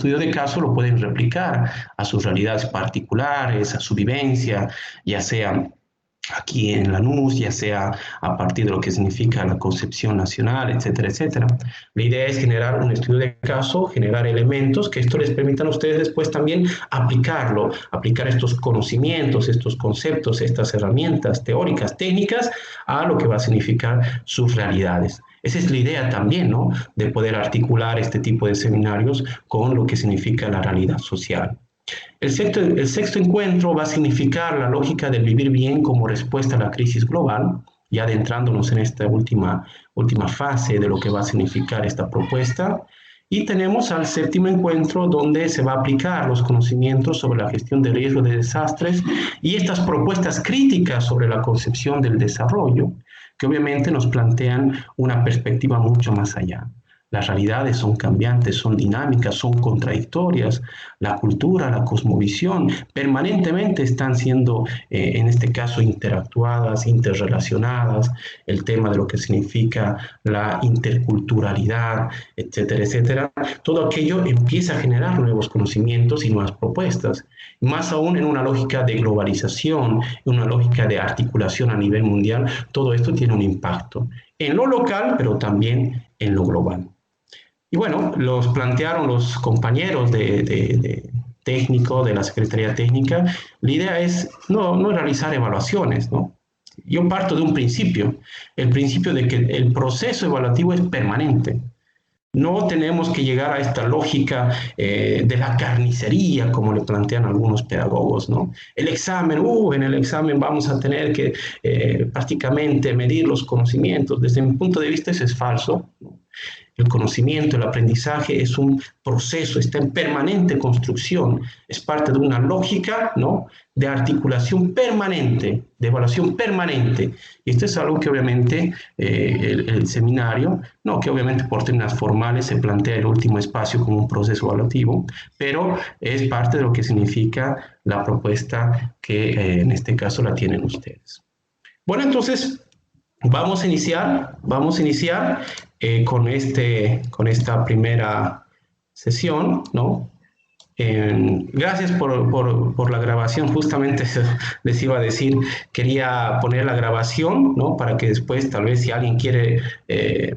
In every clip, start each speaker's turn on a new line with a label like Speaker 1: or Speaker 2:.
Speaker 1: estudio de caso lo pueden replicar a sus realidades particulares, a su vivencia, ya sea aquí en Lanús, ya sea a partir de lo que significa la concepción nacional, etcétera, etcétera. La idea es generar un estudio de caso, generar elementos que esto les permitan a ustedes después también aplicarlo, aplicar estos conocimientos, estos conceptos, estas herramientas teóricas, técnicas, a lo que va a significar sus realidades. Esa es la idea también, ¿no? De poder articular este tipo de seminarios con lo que significa la realidad social. El sexto encuentro va a significar la lógica del vivir bien como respuesta a la crisis global, ya adentrándonos en esta última fase de lo que va a significar esta propuesta. Y tenemos al séptimo encuentro donde se va a aplicar los conocimientos sobre la gestión de riesgos de desastres y estas propuestas críticas sobre la concepción del desarrollo, que obviamente nos plantean una perspectiva mucho más allá. Las realidades son cambiantes, son dinámicas, son contradictorias. La cultura, la cosmovisión, permanentemente están siendo, en este caso, interactuadas, interrelacionadas. El tema de lo que significa la interculturalidad, etcétera, etcétera. Todo aquello empieza a generar nuevos conocimientos y nuevas propuestas. Más aún en una lógica de globalización, en una lógica de articulación a nivel mundial, todo esto tiene un impacto en lo local, pero también en lo global. Y bueno, los plantearon los compañeros de técnico, de la Secretaría Técnica. La idea es no realizar evaluaciones, ¿no? Yo parto de un principio, el principio de que el proceso evaluativo es permanente. No tenemos que llegar a esta lógica de la carnicería, como le plantean algunos pedagogos, ¿no? El examen, en el examen vamos a tener que prácticamente medir los conocimientos. Desde mi punto de vista eso es falso, ¿no? El conocimiento, el aprendizaje es un proceso, está en permanente construcción, es parte de una lógica, ¿no?, de articulación permanente, de evaluación permanente. Y esto es algo que obviamente el seminario, no que obviamente por términos formales se plantea el último espacio como un proceso evaluativo, pero es parte de lo que significa la propuesta que en este caso la tienen ustedes. Bueno, entonces vamos a iniciar con esta primera sesión, ¿no? Gracias por la grabación, justamente les iba a decir, quería poner la grabación, ¿no?, para que después tal vez si alguien quiere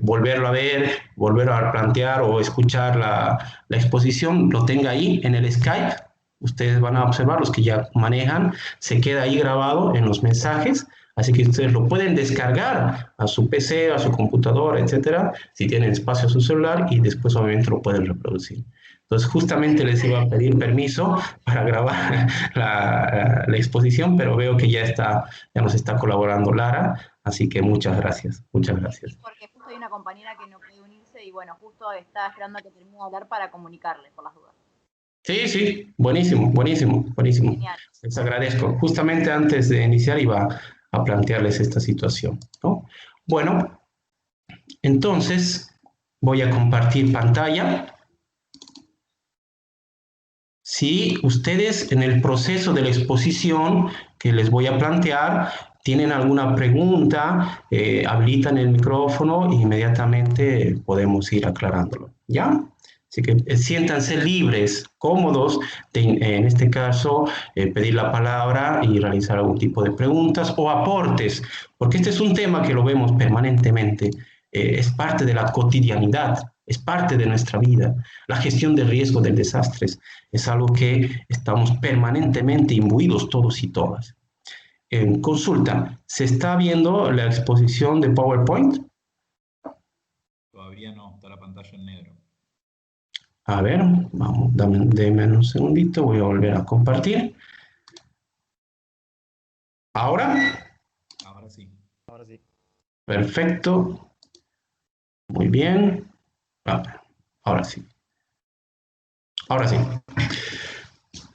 Speaker 1: volverlo a ver, volver a plantear o escuchar la exposición, lo tenga ahí en el Skype. Ustedes van a observar, los que ya manejan, se queda ahí grabado en los mensajes. Así que ustedes lo pueden descargar a su PC, a su computadora, etcétera, si tienen espacio a su celular, y después obviamente lo pueden reproducir. Entonces justamente les iba a pedir permiso para grabar la exposición, pero veo que ya nos está colaborando Lara, así que muchas gracias, muchas gracias.
Speaker 2: Porque justo hay una compañera que no puede unirse y bueno, justo está esperando a que termine de hablar para comunicarle por las dudas.
Speaker 1: Sí, buenísimo. Genial. Les agradezco. Justamente antes de iniciar iba a plantearles esta situación, ¿no? Bueno, entonces voy a compartir pantalla. Si ustedes en el proceso de la exposición que les voy a plantear tienen alguna pregunta, habilitan el micrófono e inmediatamente podemos ir aclarándolo, ¿ya? Así que siéntanse libres, cómodos, en este caso, pedir la palabra y realizar algún tipo de preguntas o aportes, porque este es un tema que lo vemos permanentemente, es parte de la cotidianidad, es parte de nuestra vida. La gestión de riesgo de desastres es algo que estamos permanentemente imbuidos todos y todas. Consulta, ¿se está viendo la exposición de PowerPoint?
Speaker 3: Todavía no, está la pantalla en negro.
Speaker 1: A ver, vamos, déme un segundito, voy a volver a compartir. ¿Ahora?
Speaker 3: Ahora sí.
Speaker 4: Ahora sí.
Speaker 1: Perfecto. Muy bien. Ahora sí. Ahora sí.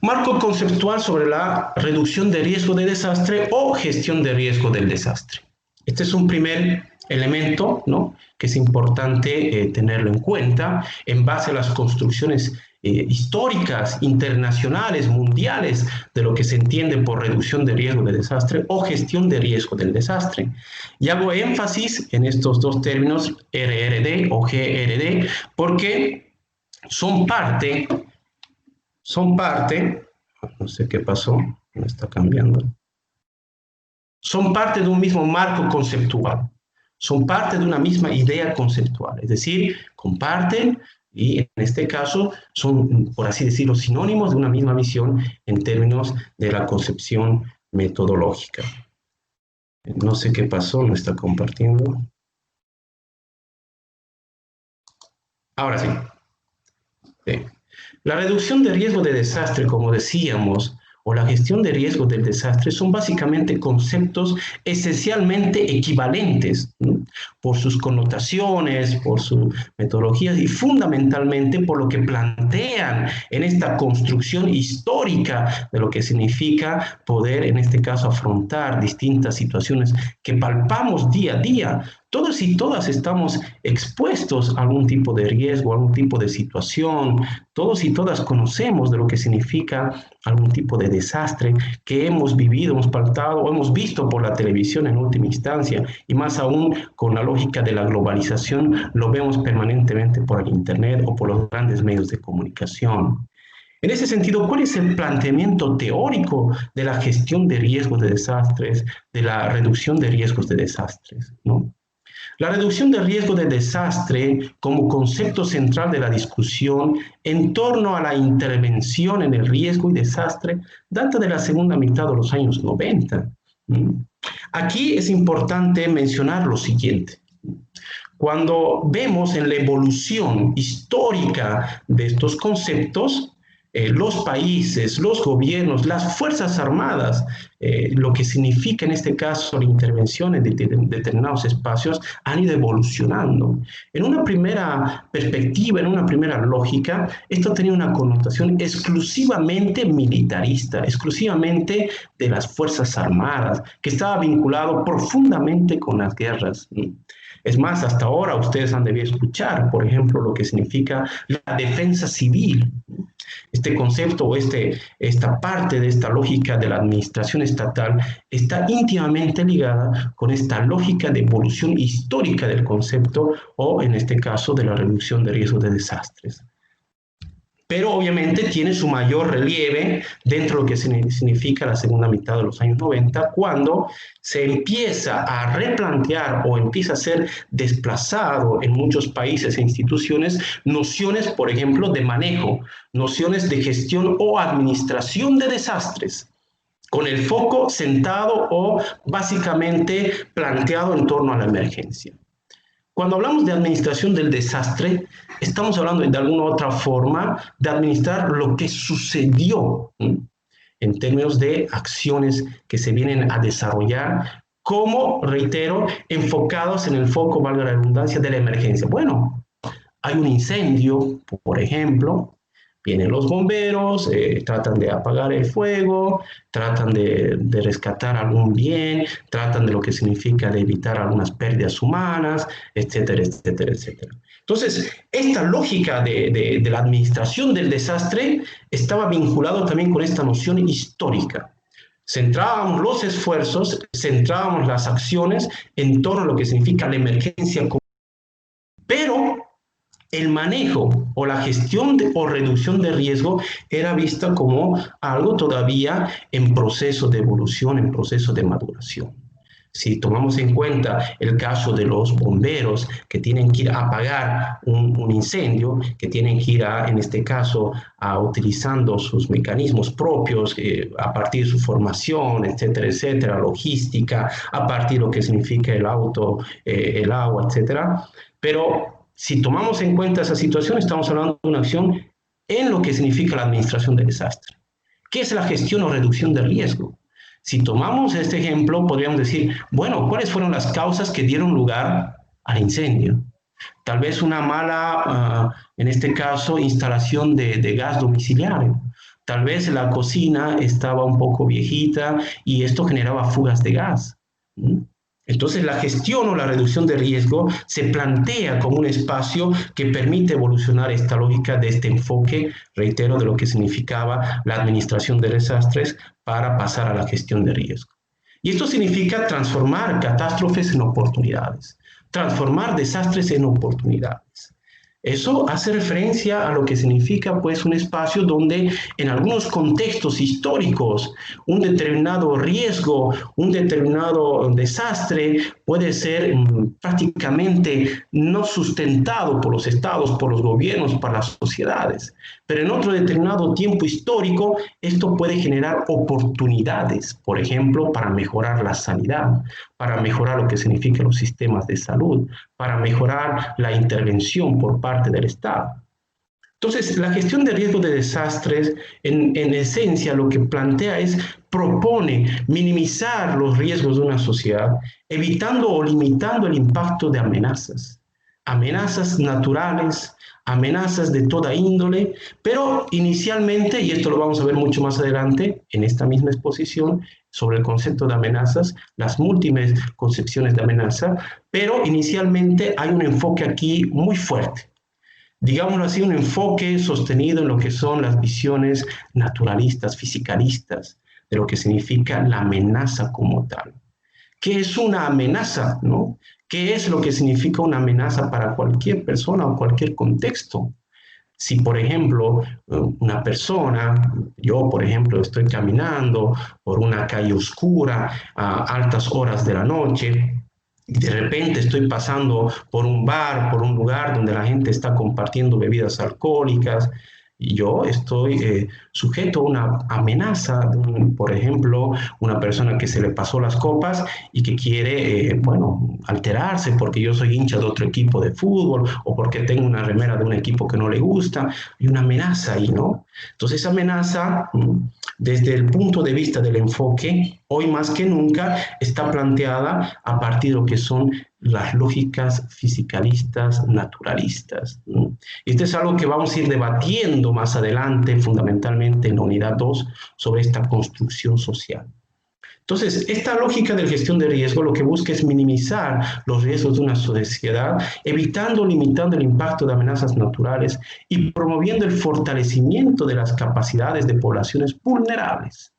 Speaker 1: Marco conceptual sobre la reducción de riesgo de desastre o gestión de riesgo del desastre. Este es un primer elemento, ¿no?, que es importante tenerlo en cuenta en base a las construcciones históricas, internacionales, mundiales, de lo que se entiende por reducción de riesgo de desastre o gestión de riesgo del desastre. Y hago énfasis en estos dos términos, RRD o GRD, porque son parte son parte, no sé qué pasó, me está cambiando, son parte de un mismo marco conceptual, son parte de una misma idea conceptual, es decir, comparten y en este caso son, por así decirlo, sinónimos de una misma visión en términos de la concepción metodológica. No sé qué pasó, no está compartiendo. Ahora sí. Sí. La reducción de riesgo de desastre, como decíamos, o la gestión de riesgos del desastre son básicamente conceptos esencialmente equivalentes, ¿no? Por sus connotaciones, por sus metodologías y fundamentalmente por lo que plantean en esta construcción histórica de lo que significa poder, en este caso, afrontar distintas situaciones que palpamos día a día. Todos y todas estamos expuestos a algún tipo de riesgo, a algún tipo de situación. Todos y todas conocemos de lo que significa algún tipo de desastre que hemos vivido, hemos palpado o hemos visto por la televisión en última instancia, y más aún con la lógica de la globalización, lo vemos permanentemente por el Internet o por los grandes medios de comunicación. En ese sentido, ¿cuál es el planteamiento teórico de la gestión de riesgos de desastres, de la reducción de riesgos de desastres, ¿no? La reducción de riesgo de desastre como concepto central de la discusión en torno a la intervención en el riesgo y desastre data de la segunda mitad de los años 90. Aquí es importante mencionar lo siguiente. Cuando vemos en la evolución histórica de estos conceptos, los países, los gobiernos, las Fuerzas Armadas, lo que significa en este caso la intervención en determinados espacios, han ido evolucionando. En una primera perspectiva, en una primera lógica, esto tenía una connotación exclusivamente militarista, exclusivamente de las Fuerzas Armadas, que estaba vinculado profundamente con las guerras. Es más, hasta ahora ustedes han debido escuchar, por ejemplo, lo que significa la defensa civil. Este concepto o esta parte de esta lógica de la administración estatal está íntimamente ligada con esta lógica de evolución histórica del concepto o, en este caso, de la reducción de riesgos de desastres. Pero obviamente tiene su mayor relieve dentro de lo que significa la segunda mitad de los años 90, cuando se empieza a replantear o empieza a ser desplazado en muchos países e instituciones nociones, por ejemplo, de manejo, nociones de gestión o administración de desastres, con el foco sentado o básicamente planteado en torno a la emergencia. Cuando hablamos de administración del desastre, estamos hablando de alguna otra forma de administrar lo que sucedió, ¿sí?, en términos de acciones que se vienen a desarrollar, como, reitero, enfocados en el foco, valga la redundancia, de la emergencia. Bueno, hay un incendio, por ejemplo, vienen los bomberos, tratan de apagar el fuego, tratan de rescatar algún bien, tratan de lo que significa de evitar algunas pérdidas humanas, etcétera, etcétera, etcétera. Entonces, esta lógica de la administración del desastre estaba vinculado también con esta noción histórica. Centrábamos los esfuerzos, centrábamos las acciones en torno a lo que significa la emergencia, pero el manejo o la gestión o reducción de riesgo era vista como algo todavía en proceso de evolución, en proceso de maduración. Si tomamos en cuenta el caso de los bomberos que tienen que ir a apagar un incendio, que tienen que ir en este caso, utilizando sus mecanismos propios, a partir de su formación, etcétera, etcétera, logística, a partir de lo que significa el auto, el agua, etcétera. Pero si tomamos en cuenta esa situación, estamos hablando de una acción en lo que significa la administración del desastre. ¿Qué es la gestión o reducción de riesgo? Si tomamos este ejemplo, podríamos decir, bueno, ¿cuáles fueron las causas que dieron lugar al incendio? Tal vez una mala, en este caso, instalación de gas domiciliario. Tal vez la cocina estaba un poco viejita y esto generaba fugas de gas. Entonces, la gestión o la reducción de riesgo se plantea como un espacio que permite evolucionar esta lógica de este enfoque, reitero, de lo que significaba la administración de desastres para pasar a la gestión de riesgo. Y esto significa transformar catástrofes en oportunidades, transformar desastres en oportunidades. Eso hace referencia a lo que significa pues un espacio donde en algunos contextos históricos un determinado riesgo, un determinado desastre puede ser prácticamente no sustentado por los estados, por los gobiernos, por las sociedades. Pero en otro determinado tiempo histórico esto puede generar oportunidades, por ejemplo, para mejorar la sanidad, para mejorar lo que significan los sistemas de salud, para mejorar la intervención por parte del Estado. Entonces, la gestión de riesgo de desastres, en esencia, lo que plantea es, propone minimizar los riesgos de una sociedad, evitando o limitando el impacto de amenazas naturales, amenazas de toda índole, pero inicialmente, y esto lo vamos a ver mucho más adelante en esta misma exposición, sobre el concepto de amenazas, las múltiples concepciones de amenaza, pero inicialmente hay un enfoque aquí muy fuerte. Digámoslo así, un enfoque sostenido en lo que son las visiones naturalistas, fisicalistas, de lo que significa la amenaza como tal. ¿Qué es una amenaza, no? ¿Qué es lo que significa una amenaza para cualquier persona o cualquier contexto? Si, por ejemplo, una persona, yo, por ejemplo, estoy caminando por una calle oscura a altas horas de la noche, y de repente estoy pasando por un bar, por un lugar donde la gente está compartiendo bebidas alcohólicas, y yo estoy sujeto a una amenaza, por ejemplo, una persona que se le pasó las copas y que quiere, bueno, alterarse porque yo soy hincha de otro equipo de fútbol o porque tengo una remera de un equipo que no le gusta. Hay una amenaza ahí, ¿no? Entonces, esa amenaza, desde el punto de vista del enfoque, hoy más que nunca está planteada a partir de lo que son las lógicas fisicalistas, naturalistas. Esto es algo que vamos a ir debatiendo más adelante, fundamentalmente en la unidad 2, sobre esta construcción social. Entonces, esta lógica de gestión de riesgo lo que busca es minimizar los riesgos de una sociedad, evitando o limitando el impacto de amenazas naturales y promoviendo el fortalecimiento de las capacidades de poblaciones vulnerables.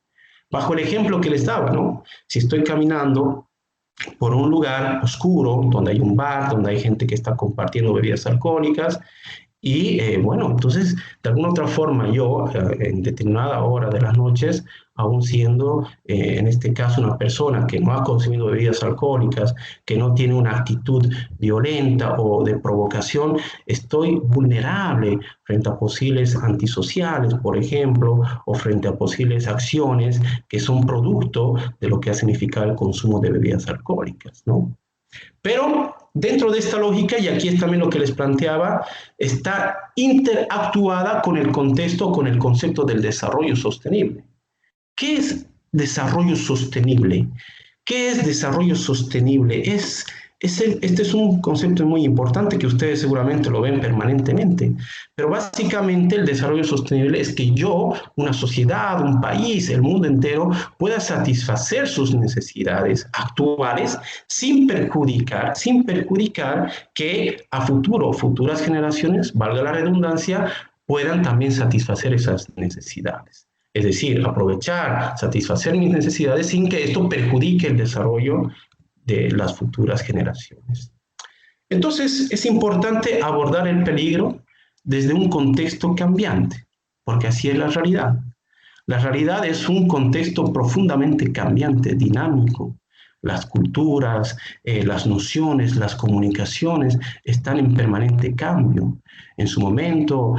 Speaker 1: Bajo el ejemplo que les daba, ¿no? Si estoy caminando por un lugar oscuro, donde hay un bar, donde hay gente que está compartiendo bebidas alcohólicas, y bueno, entonces, de alguna otra forma, yo en determinada hora de las noches, aún siendo, en este caso, una persona que no ha consumido bebidas alcohólicas, que no tiene una actitud violenta o de provocación, estoy vulnerable frente a posibles antisociales, por ejemplo, o frente a posibles acciones que son producto de lo que ha significado el consumo de bebidas alcohólicas, ¿no? Pero dentro de esta lógica, y aquí es también lo que les planteaba, está interactuada con el contexto, con el concepto del desarrollo sostenible. ¿Qué es desarrollo sostenible? ¿Qué es desarrollo sostenible? Este es un concepto muy importante que ustedes seguramente lo ven permanentemente, pero básicamente el desarrollo sostenible es que yo, una sociedad, un país, el mundo entero, pueda satisfacer sus necesidades actuales sin perjudicar que a futuro, futuras generaciones, valga la redundancia, puedan también satisfacer esas necesidades. Es decir, aprovechar, satisfacer mis necesidades sin que esto perjudique el desarrollo de las futuras generaciones. Entonces, es importante abordar el peligro desde un contexto cambiante, porque así es la realidad. La realidad es un contexto profundamente cambiante, dinámico. Las culturas, las nociones, las comunicaciones están en permanente cambio. En su momento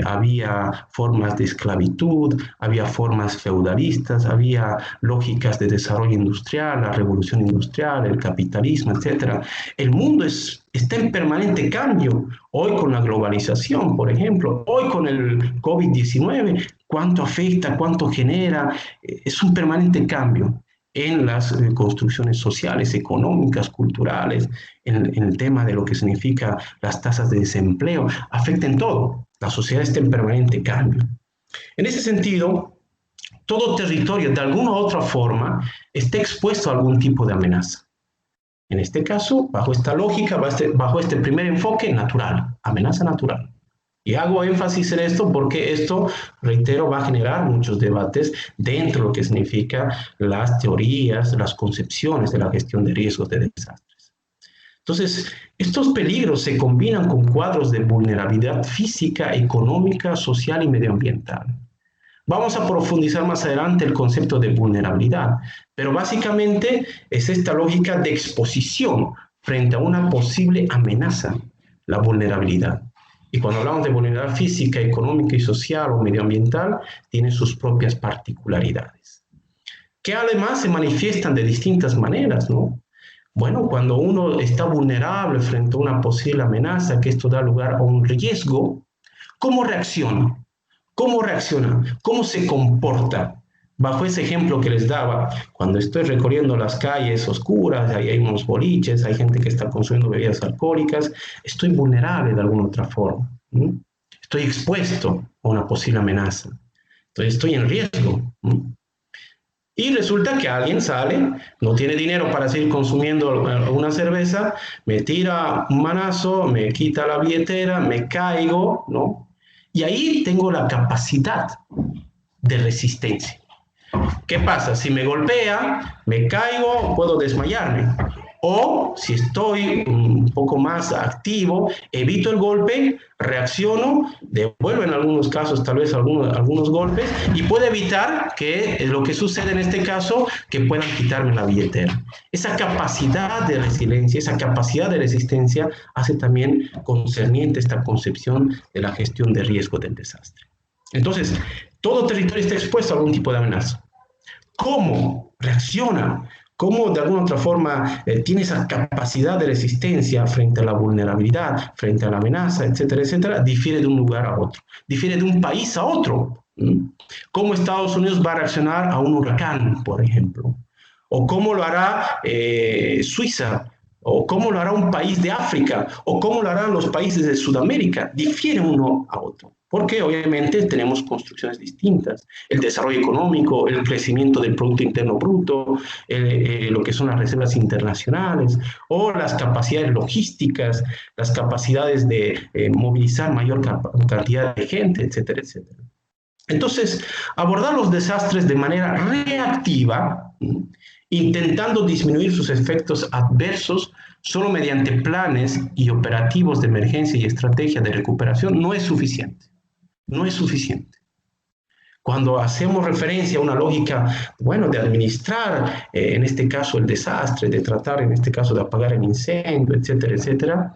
Speaker 1: había formas de esclavitud, había formas feudalistas, había lógicas de desarrollo industrial, la revolución industrial, el capitalismo, etc. El mundo está en permanente cambio. Hoy con la globalización, por ejemplo, hoy con el COVID-19, cuánto afecta, cuánto genera, es un permanente cambio en las construcciones sociales, económicas, culturales, en el tema de lo que significa las tasas de desempleo, afecta en todo. La sociedad está en permanente cambio. En ese sentido, todo territorio, de alguna u otra forma, está expuesto a algún tipo de amenaza. En este caso, bajo esta lógica, bajo este primer enfoque, natural, amenaza natural. Y hago énfasis en esto porque esto, reitero, va a generar muchos debates dentro de lo que significa las teorías, las concepciones de la gestión de riesgos de desastres. Entonces, estos peligros se combinan con cuadros de vulnerabilidad física, económica, social y medioambiental. Vamos a profundizar más adelante el concepto de vulnerabilidad, pero básicamente es esta lógica de exposición frente a una posible amenaza, la vulnerabilidad. Y cuando hablamos de vulnerabilidad física, económica y social o medioambiental, tiene sus propias particularidades, que además se manifiestan de distintas maneras, ¿no? Bueno, cuando uno está vulnerable frente a una posible amenaza, que esto da lugar a un riesgo, ¿cómo reacciona? ¿Cómo reacciona? ¿Cómo se comporta? Bajo ese ejemplo que les daba, cuando estoy recorriendo las calles oscuras, ahí hay unos boliches, hay gente que está consumiendo bebidas alcohólicas, estoy vulnerable de alguna otra forma. ¿Sí? Estoy expuesto a una posible amenaza. Entonces estoy en riesgo. ¿Sí? Y resulta que alguien sale, no tiene dinero para seguir consumiendo una cerveza, me tira un manazo, me quita la billetera, me caigo, ¿no? Y ahí tengo la capacidad de resistencia. ¿Qué pasa? Si me golpea, me caigo, puedo desmayarme. O si estoy un poco más activo, evito el golpe, reacciono, devuelvo en algunos casos tal vez algunos golpes y puedo evitar que lo que sucede en este caso, que puedan quitarme la billetera. Esa capacidad de resiliencia, esa capacidad de resistencia hace también concerniente esta concepción de la gestión de riesgo del desastre. Entonces, todo territorio está expuesto a algún tipo de amenaza. ¿Cómo reacciona? ¿Cómo de alguna otra forma tiene esa capacidad de resistencia frente a la vulnerabilidad, frente a la amenaza, etcétera, etcétera? Difiere de un lugar a otro, difiere de un país a otro. ¿Cómo Estados Unidos va a reaccionar a un huracán, por ejemplo? ¿O cómo lo hará Suiza? ¿O cómo lo hará un país de África? ¿O cómo lo harán los países de Sudamérica? Difiere uno a otro. Porque obviamente tenemos construcciones distintas. El desarrollo económico, el crecimiento del Producto Interno Bruto, lo que son las reservas internacionales, o las capacidades logísticas, las capacidades de movilizar mayor cantidad de gente, etcétera, etcétera. Entonces, abordar los desastres de manera reactiva, intentando disminuir sus efectos adversos solo mediante planes y operativos de emergencia y estrategia de recuperación, no es suficiente. No es suficiente. Cuando hacemos referencia a una lógica, bueno, de administrar, en este caso el desastre, de tratar, en este caso, de apagar el incendio, etcétera, etcétera,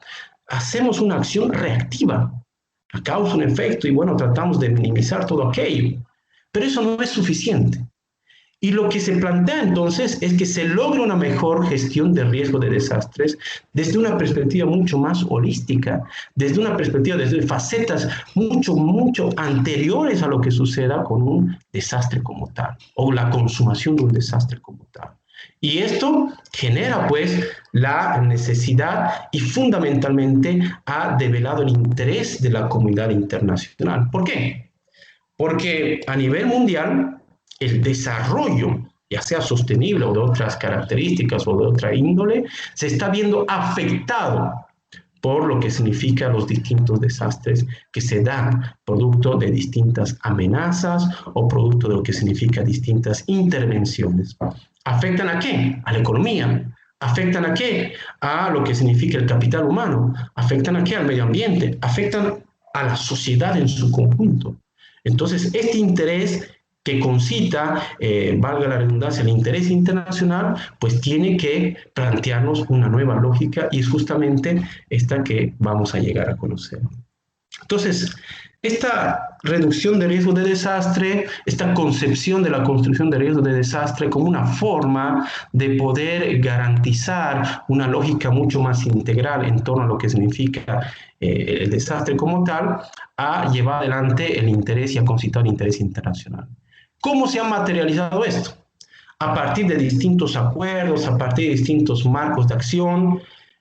Speaker 1: hacemos una acción reactiva, causa un efecto y, bueno, tratamos de minimizar todo aquello. Pero eso no es suficiente. Y lo que se plantea entonces es que se logre una mejor gestión de riesgo de desastres desde una perspectiva mucho más holística, desde una perspectiva, desde facetas mucho anteriores a lo que suceda con un desastre como tal, o la consumación de un desastre como tal. Y esto genera pues la necesidad y fundamentalmente ha develado el interés de la comunidad internacional. ¿Por qué? Porque a nivel mundial, el desarrollo, ya sea sostenible o de otras características o de otra índole, se está viendo afectado por lo que significa los distintos desastres que se dan, producto de distintas amenazas o producto de lo que significa distintas intervenciones. ¿Afectan a qué? A la economía. ¿Afectan a qué? A lo que significa el capital humano. ¿Afectan a qué? Al medio ambiente. ¿Afectan a la sociedad en su conjunto? Entonces, este interés que concita, valga la redundancia, el interés internacional, pues tiene que plantearnos una nueva lógica y es justamente esta que vamos a llegar a conocer. Entonces, esta reducción de riesgo de desastre, esta concepción de la construcción de riesgo de desastre como una forma de poder garantizar una lógica mucho más integral en torno a lo que significa el desastre como tal, ha llevado adelante el interés y ha concitado el interés internacional. ¿Cómo se ha materializado esto? A partir de distintos acuerdos, a partir de distintos marcos de acción.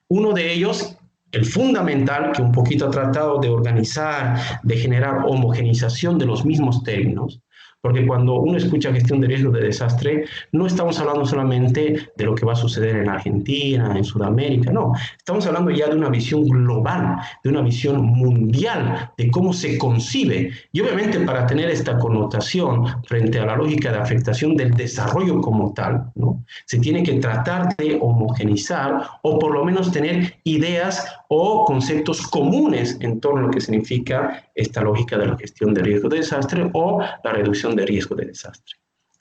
Speaker 1: Uno de ellos, el fundamental, que un poquito ha tratado de organizar, de generar homogeneización de los mismos términos, porque cuando uno escucha gestión de riesgo de desastre, no estamos hablando solamente de lo que va a suceder en Argentina, en Sudamérica, no, estamos hablando ya de una visión global, de una visión mundial, de cómo se concibe, y obviamente para tener esta connotación frente a la lógica de afectación del desarrollo como tal, ¿no? Se tiene que tratar de homogeneizar o por lo menos tener ideas o conceptos comunes en torno a lo que significa esta lógica de la gestión de riesgo de desastre o la reducción de riesgo de desastre.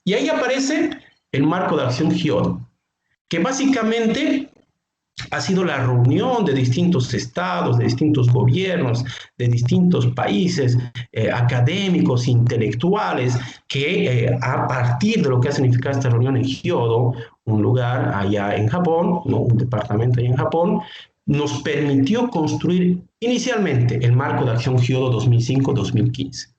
Speaker 1: Y ahí aparece el marco de acción GIODO, que básicamente ha sido la reunión de distintos estados, de distintos gobiernos, de distintos países, académicos, intelectuales, que a partir de lo que ha significado esta reunión en Kyoto, un lugar allá en Japón, ¿no? Un departamento allá en Japón, nos permitió construir inicialmente el marco de acción Kyoto 2005-2015.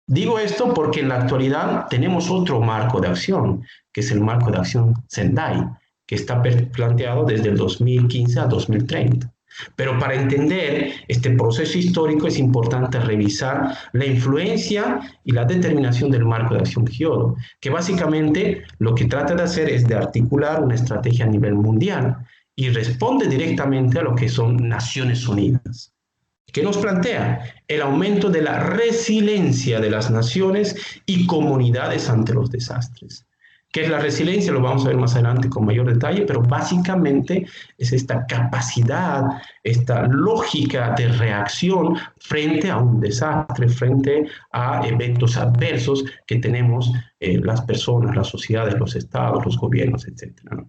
Speaker 1: Digo esto porque en la actualidad tenemos otro marco de acción, que es el marco de acción Sendai, que está planteado desde el 2015 a 2030. Pero para entender este proceso histórico es importante revisar la influencia y la determinación del marco de acción Kyoto, que básicamente lo que trata de hacer es de articular una estrategia a nivel mundial y responde directamente a lo que son Naciones Unidas. ¿Qué nos plantea? El aumento de la resiliencia de las naciones y comunidades ante los desastres. ¿Qué es la resiliencia? Lo vamos a ver más adelante con mayor detalle, pero básicamente es esta capacidad, esta lógica de reacción frente a un desastre, frente a eventos adversos que tenemos las personas, las sociedades, los estados, los gobiernos, etc., ¿no?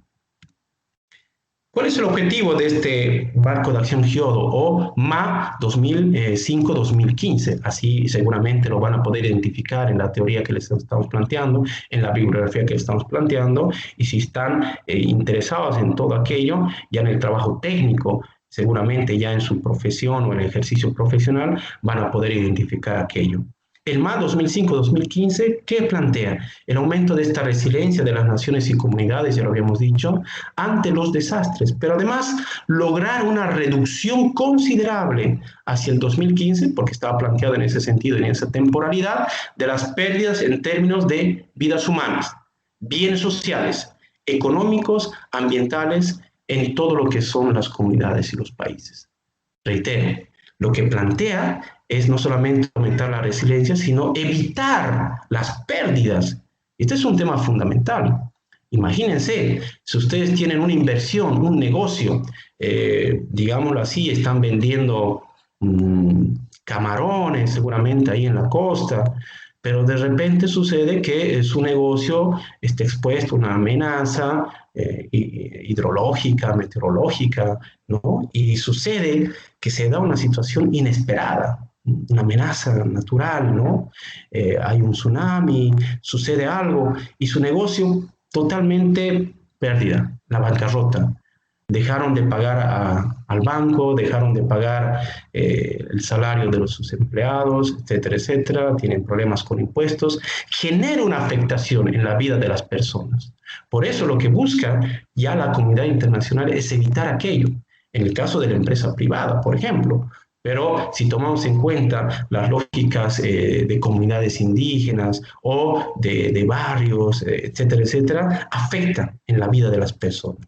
Speaker 1: ¿Cuál es el objetivo de este marco de acción Kyoto o MA 2005-2015? Así seguramente lo van a poder identificar en la teoría que les estamos planteando, en la bibliografía que les estamos planteando, y si están interesados en todo aquello, ya en el trabajo técnico, seguramente ya en su profesión o en el ejercicio profesional, van a poder identificar aquello. El MA 2005-2015, ¿qué plantea? El aumento de esta resiliencia de las naciones y comunidades, ya lo habíamos dicho, ante los desastres, pero además lograr una reducción considerable hacia el 2015, porque estaba planteado en ese sentido, en esa temporalidad, de las pérdidas en términos de vidas humanas, bienes sociales, económicos, ambientales, en todo lo que son las comunidades y los países. Reitero, lo que plantea es no solamente aumentar la resiliencia, sino evitar las pérdidas. Este es un tema fundamental. Imagínense, si ustedes tienen una inversión, un negocio, digámoslo así, están vendiendo camarones seguramente ahí en la costa, pero de repente sucede que su negocio está expuesto a una amenaza hidrológica, meteorológica, ¿no? Y sucede que se da una situación inesperada, una amenaza natural, ¿no? Hay un tsunami, sucede algo y su negocio totalmente pérdida, la bancarrota. Dejaron de pagar al banco, dejaron de pagar el salario de sus empleados, etcétera, etcétera, tienen problemas con impuestos, genera una afectación en la vida de las personas. Por eso lo que busca ya la comunidad internacional es evitar aquello. En el caso de la empresa privada, por ejemplo, pero si tomamos en cuenta las lógicas de comunidades indígenas o de barrios, etcétera, etcétera, afecta en la vida de las personas.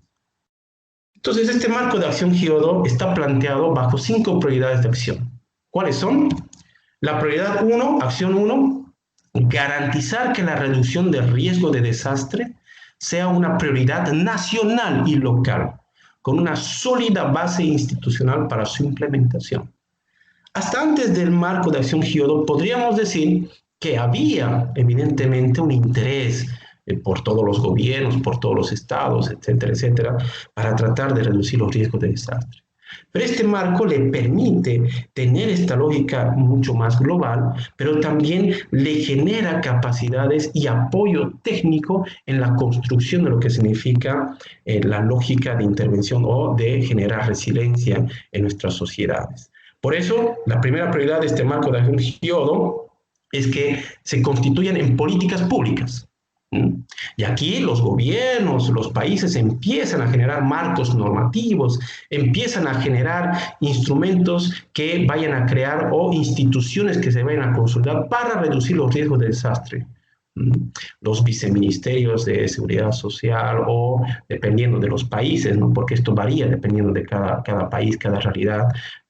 Speaker 1: Entonces, este marco de acción Kyoto está planteado bajo 5 prioridades de acción. ¿Cuáles son? La prioridad 1, acción 1, garantizar que la reducción del riesgo de desastre sea una prioridad nacional y local, con una sólida base institucional para su implementación. Hasta antes del marco de acción Kyoto podríamos decir que había evidentemente un interés por todos los gobiernos, por todos los estados, etcétera, etcétera, para tratar de reducir los riesgos de desastre. Pero este marco le permite tener esta lógica mucho más global, pero también le genera capacidades y apoyo técnico en la construcción de lo que significa la lógica de intervención o de generar resiliencia en nuestras sociedades. Por eso, la primera prioridad de este marco de acción Kyoto es que se constituyan en políticas públicas. Y aquí los gobiernos, los países empiezan a generar marcos normativos, empiezan a generar instrumentos que vayan a crear o instituciones que se vayan a consolidar para reducir los riesgos de desastre. Los viceministerios de seguridad social o dependiendo de los países, ¿no? Porque esto varía dependiendo de cada país, cada realidad.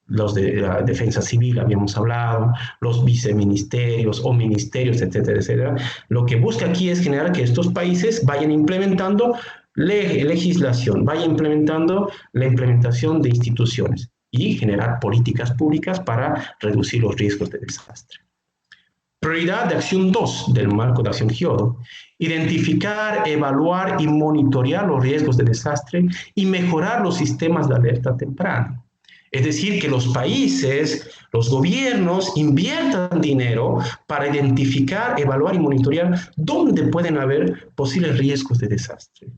Speaker 1: Los de la defensa civil, habíamos hablado, los viceministerios o ministerios, etcétera, etcétera. Lo que busca aquí es generar que estos países vayan implementando legislación, vayan implementando la implementación de instituciones y generar políticas públicas para reducir los riesgos de desastre. Prioridad de acción 2 del marco de acción Kyoto: identificar, evaluar y monitorear los riesgos de desastre y mejorar los sistemas de alerta temprana. Es decir, que los países, los gobiernos inviertan dinero para identificar, evaluar y monitorear dónde pueden haber posibles riesgos de desastre.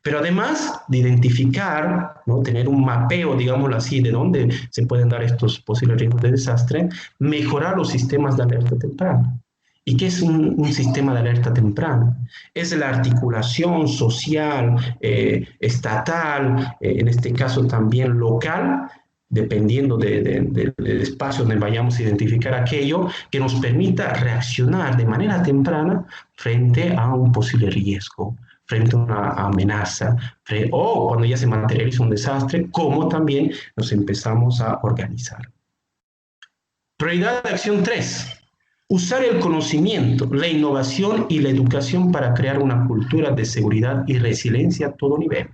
Speaker 1: Pero además de identificar, ¿no? Tener un mapeo, digámoslo así, de dónde se pueden dar estos posibles riesgos de desastre, mejorar los sistemas de alerta temprana. ¿Y qué es un sistema de alerta temprana? Es la articulación social, estatal, en este caso también local, dependiendo del espacio donde vayamos a identificar aquello, que nos permita reaccionar de manera temprana frente a un posible riesgo, frente a una amenaza, o cuando ya se materializa un desastre, cómo también nos empezamos a organizar. Prioridad de acción 3. Usar el conocimiento, la innovación y la educación para crear una cultura de seguridad y resiliencia a todo nivel.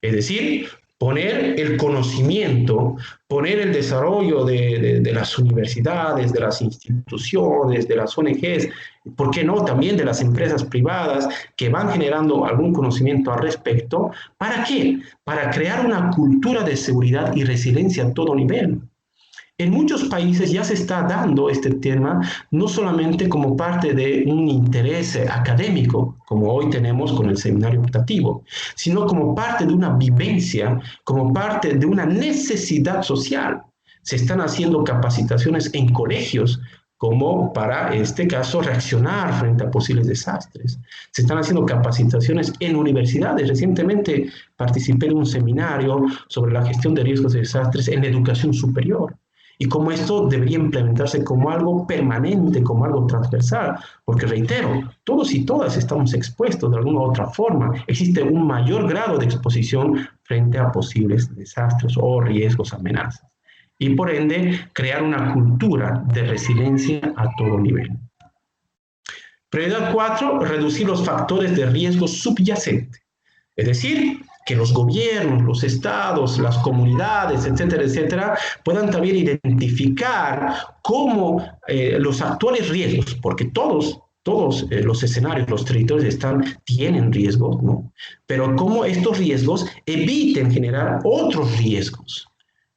Speaker 1: Es decir, poner el conocimiento, poner el desarrollo de las universidades, de las instituciones, de las ONGs, ¿por qué no? También de las empresas privadas que van generando algún conocimiento al respecto. ¿Para qué? Para crear una cultura de seguridad y resiliencia a todo nivel. En muchos países ya se está dando este tema no solamente como parte de un interés académico, como hoy tenemos con el seminario optativo, sino como parte de una vivencia, como parte de una necesidad social. Se están haciendo capacitaciones en colegios como para, en este caso, reaccionar frente a posibles desastres. Se están haciendo capacitaciones en universidades. Recientemente participé en un seminario sobre la gestión de riesgos de desastres en la educación superior. Y cómo esto debería implementarse como algo permanente, como algo transversal. Porque reitero, todos y todas estamos expuestos de alguna u otra forma. Existe un mayor grado de exposición frente a posibles desastres o riesgos, amenazas. Y por ende, crear una cultura de resiliencia a todo nivel. Prioridad 4, reducir los factores de riesgo subyacente. Es decir, que los gobiernos, los estados, las comunidades, etcétera, etcétera, puedan también identificar cómo los actuales riesgos, porque todos los escenarios, los territorios tienen riesgos, ¿no? Pero cómo estos riesgos eviten generar otros riesgos.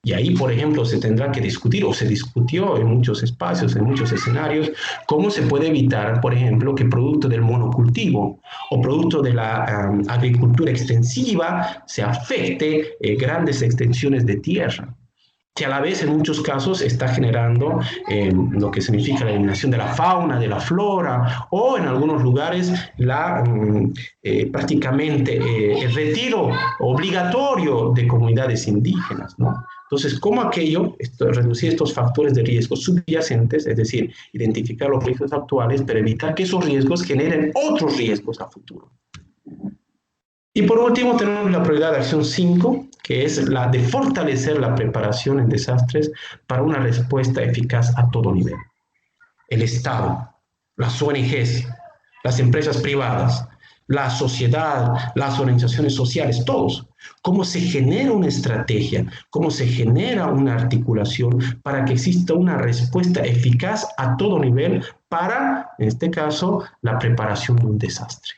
Speaker 1: Y ahí, por ejemplo, se tendrá que discutir, o se discutió en muchos espacios, en muchos escenarios, cómo se puede evitar, por ejemplo, que producto del monocultivo o producto de la agricultura extensiva se afecte grandes extensiones de tierra, que a la vez en muchos casos está generando lo que significa la eliminación de la fauna, de la flora, o en algunos lugares prácticamente el retiro obligatorio de comunidades indígenas, ¿no? Entonces, ¿cómo reducir estos factores de riesgo subyacentes, es decir, identificar los riesgos actuales, pero evitar que esos riesgos generen otros riesgos a futuro? Y por último, tenemos la prioridad de acción 5, que es la de fortalecer la preparación en desastres para una respuesta eficaz a todo nivel. El Estado, las ONGs, las empresas privadas, la sociedad, las organizaciones sociales, todos. Cómo se genera una estrategia, cómo se genera una articulación para que exista una respuesta eficaz a todo nivel para, en este caso, la preparación de un desastre.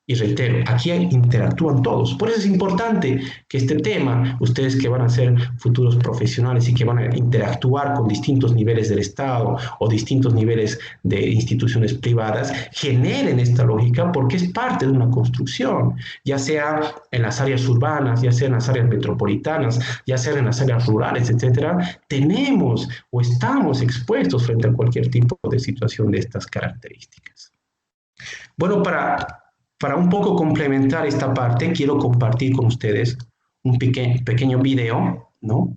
Speaker 1: Y reitero, aquí interactúan todos. Por eso es importante que este tema, ustedes que van a ser futuros profesionales y que van a interactuar con distintos niveles del Estado o distintos niveles de instituciones privadas, generen esta lógica porque es parte de una construcción, ya sea en las áreas urbanas, ya sea en las áreas metropolitanas, ya sea en las áreas rurales, etcétera. Tenemos o estamos expuestos frente a cualquier tipo de situación de estas características. Bueno, para Para un poco complementar esta parte, quiero compartir con ustedes un pequeño video, ¿no?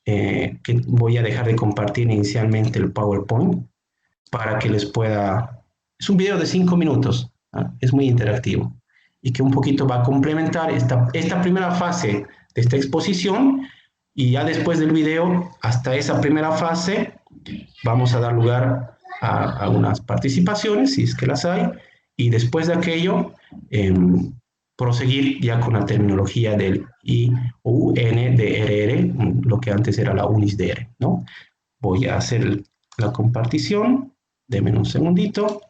Speaker 1: Que voy a dejar de compartir inicialmente el PowerPoint para que les pueda... Es un video de 5 minutos, ¿no? Es muy interactivo y que un poquito va a complementar esta primera fase de esta exposición, y ya después del video, hasta esa primera fase, vamos a dar lugar a unas participaciones, si es que las hay, y después de aquello, proseguir ya con la terminología del IUNDRR, lo que antes era la UNISDR, ¿no? Voy a hacer la compartición, denme un segundito,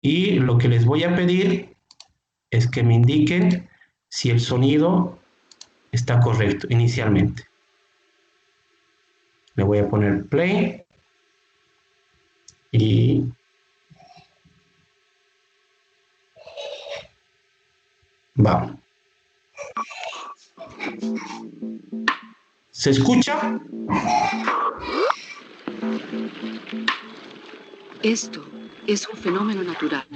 Speaker 1: y lo que les voy a pedir es que me indiquen si el sonido está correcto inicialmente. Le voy a poner play y vamos. ¿Se escucha?
Speaker 4: Esto es un fenómeno natural.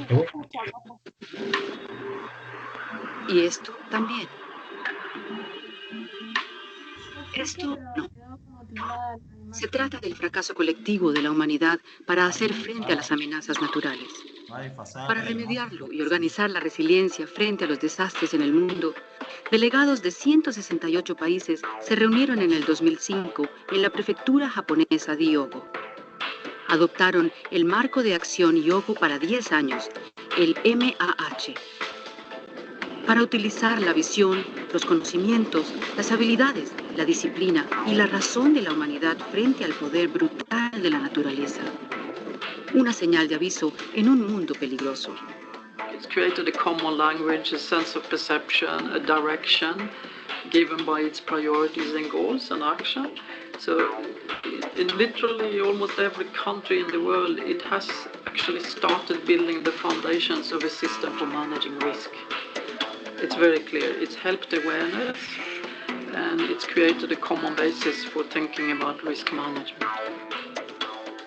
Speaker 4: Y esto también. Esto no. Se trata del fracaso colectivo de la humanidad para hacer frente a las amenazas naturales. Para remediarlo y organizar la resiliencia frente a los desastres en el mundo, delegados de 168 países se reunieron en el 2005 en la prefectura japonesa de Hyogo. Adoptaron el marco de acción Hyogo para 10 años, el MAH, para utilizar la visión, los conocimientos, las habilidades, la disciplina y la razón de la humanidad frente al poder brutal de la naturaleza. Una señal de aviso en un mundo peligroso.
Speaker 5: It's created a common language, a sense of perception, a direction given by its priorities and goals and action. So in literally almost every country in the world, it has actually started building the foundations of a system for managing risk. It's very clear. It's helped awareness and it's created a common basis for thinking about risk management.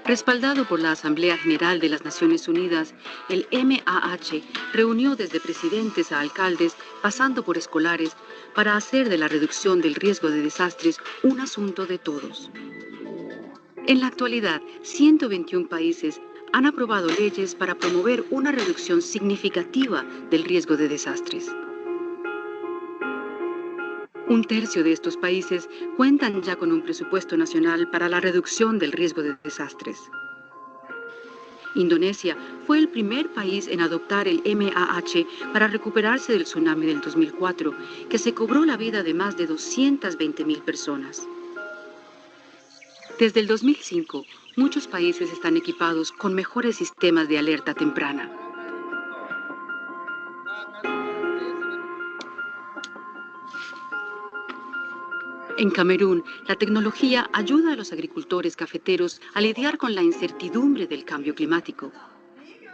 Speaker 4: Respaldado por la Asamblea General de las Naciones Unidas, el MAH reunió desde presidentes a alcaldes, pasando por escolares, para hacer de la reducción del riesgo de desastres un asunto de todos. En la actualidad, 121 países han aprobado leyes para promover una reducción significativa del riesgo de desastres. Un tercio de estos países cuentan ya con un presupuesto nacional para la reducción del riesgo de desastres. Indonesia fue el primer país en adoptar el MAH para recuperarse del tsunami del 2004, que se cobró la vida de más de 220.000 personas. Desde el 2005, muchos países están equipados con mejores sistemas de alerta temprana. En Camerún, la tecnología ayuda a los agricultores cafeteros a lidiar con la incertidumbre del cambio climático.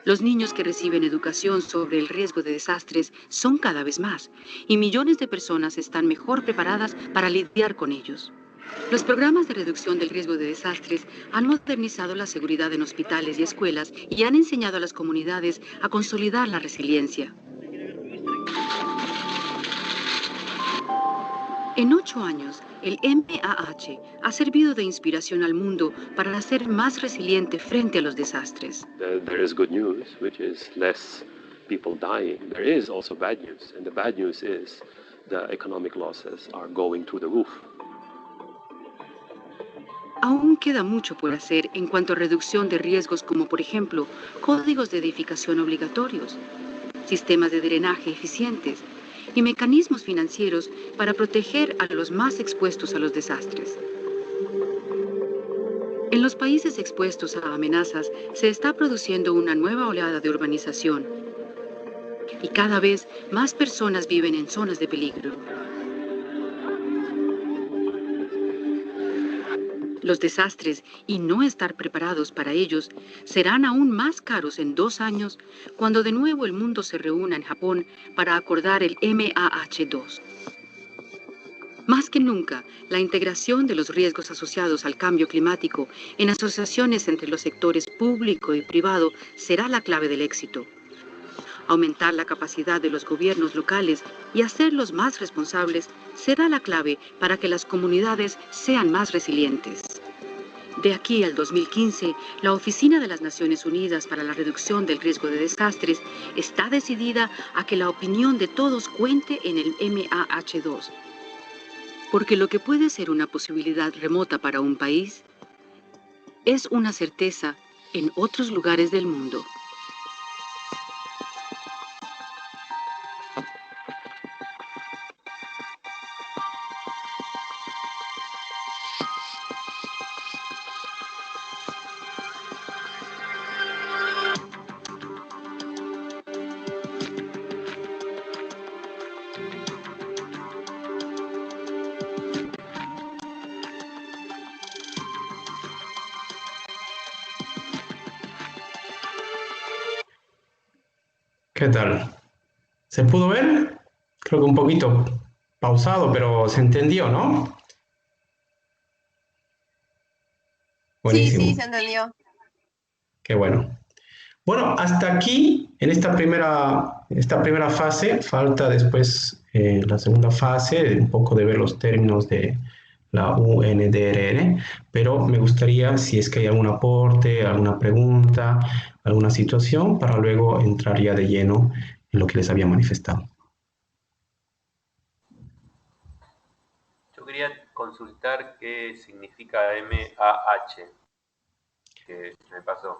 Speaker 4: Los niños que reciben educación sobre el riesgo de desastres son cada vez más, y millones de personas están mejor preparadas para lidiar con ellos. Los programas de reducción del riesgo de desastres han modernizado la seguridad en hospitales y escuelas y han enseñado a las comunidades a consolidar la resiliencia. En 8 años, el MAH ha servido de inspiración al mundo para ser más resiliente frente a los desastres.
Speaker 6: There is good news, which is less people dying. There is also bad news, and the bad news is the economic losses are going through the roof.
Speaker 4: Aún queda mucho por hacer en cuanto a reducción de riesgos como, por ejemplo, códigos de edificación obligatorios, sistemas de drenaje eficientes y mecanismos financieros para proteger a los más expuestos a los desastres. En los países expuestos a amenazas se está produciendo una nueva oleada de urbanización y cada vez más personas viven en zonas de peligro. Los desastres y no estar preparados para ellos serán aún más caros en 2 años cuando de nuevo el mundo se reúna en Japón para acordar el MAH2. Más que nunca, la integración de los riesgos asociados al cambio climático en asociaciones entre los sectores público y privado será la clave del éxito. Aumentar la capacidad de los gobiernos locales y hacerlos más responsables será la clave para que las comunidades sean más resilientes. De aquí al 2015, la Oficina de las Naciones Unidas para la Reducción del Riesgo de Desastres está decidida a que la opinión de todos cuente en el MAH2. Porque lo que puede ser una posibilidad remota para un país es una certeza en otros lugares del mundo.
Speaker 1: ¿Qué tal? ¿Se pudo ver? Creo que un poquito pausado, pero se entendió, ¿no? Buenísimo.
Speaker 7: Sí, sí, se entendió.
Speaker 1: Qué bueno. Bueno, hasta aquí, en esta primera fase, falta después la segunda fase, un poco de ver los términos de la UNDRR, pero me gustaría, si es que hay algún aporte, alguna pregunta, alguna situación, para luego entrar ya de lleno en lo que les había manifestado.
Speaker 6: Yo quería consultar qué significa MAH, que me pasó.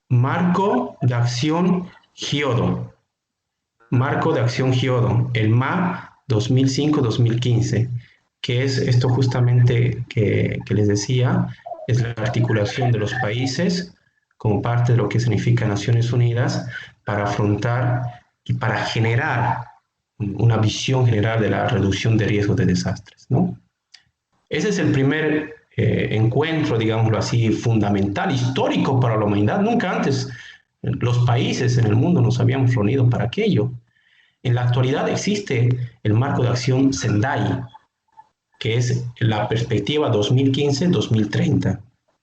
Speaker 1: Marco de Acción Hyodo. Marco de Acción Hyodo, el MA 2005-2015, que es esto justamente que les decía, es la articulación de los países como parte de lo que significa Naciones Unidas para afrontar y para generar una visión general de la reducción de riesgos de desastres, ¿no? Ese es el primer encuentro, digámoslo así, fundamental, histórico para la humanidad. Nunca antes los países en el mundo nos habíamos reunido para aquello. En la actualidad existe el marco de acción Sendai, que es la perspectiva 2015-2030,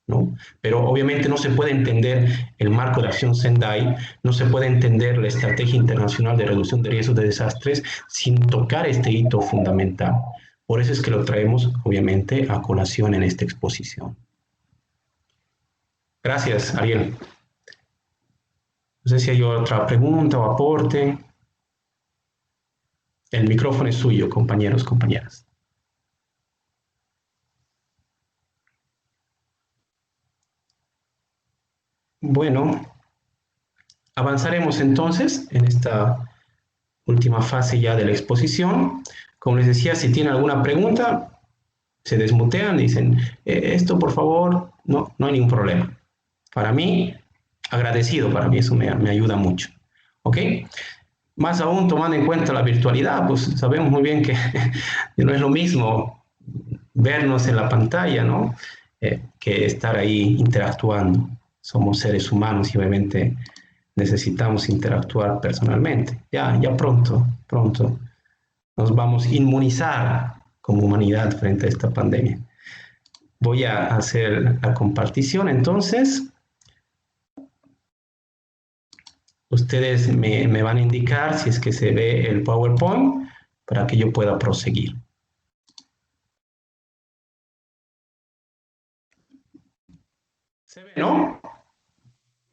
Speaker 1: ¿no? Pero obviamente no se puede entender el marco de acción Sendai, no se puede entender la estrategia internacional de reducción de riesgos de desastres sin tocar este hito fundamental. Por eso es que lo traemos, obviamente, a colación en esta exposición. Gracias, Ariel. No sé si hay otra pregunta o aporte. El micrófono es suyo, compañeros, compañeras. Bueno, avanzaremos entonces en esta última fase ya de la exposición. Como les decía, si tienen alguna pregunta, se desmutean, dicen, esto por favor, no hay ningún problema. Para mí, agradecido, para mí eso me ayuda mucho. ¿Ok? Más aún, tomando en cuenta la virtualidad, pues sabemos muy bien que no es lo mismo vernos en la pantalla, ¿no? Que estar ahí interactuando. Somos seres humanos y obviamente necesitamos interactuar personalmente. Ya pronto nos vamos a inmunizar como humanidad frente a esta pandemia. Voy a hacer la compartición entonces. Ustedes me van a indicar si es que se ve el PowerPoint para que yo pueda proseguir. ¿Se ve, no?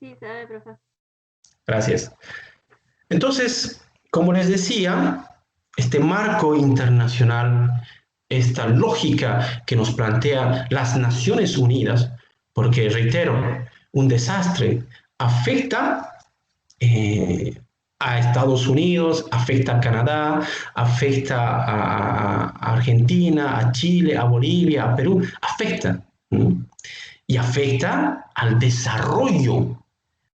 Speaker 7: Sí, se ve, profe.
Speaker 1: Gracias. Entonces, como les decía, este marco internacional, esta lógica que nos plantea las Naciones Unidas, porque, reitero, un desastre afecta a Estados Unidos, afecta a Canadá, afecta a Argentina, a Chile, a Bolivia, a Perú, afecta. Y afecta al desarrollo.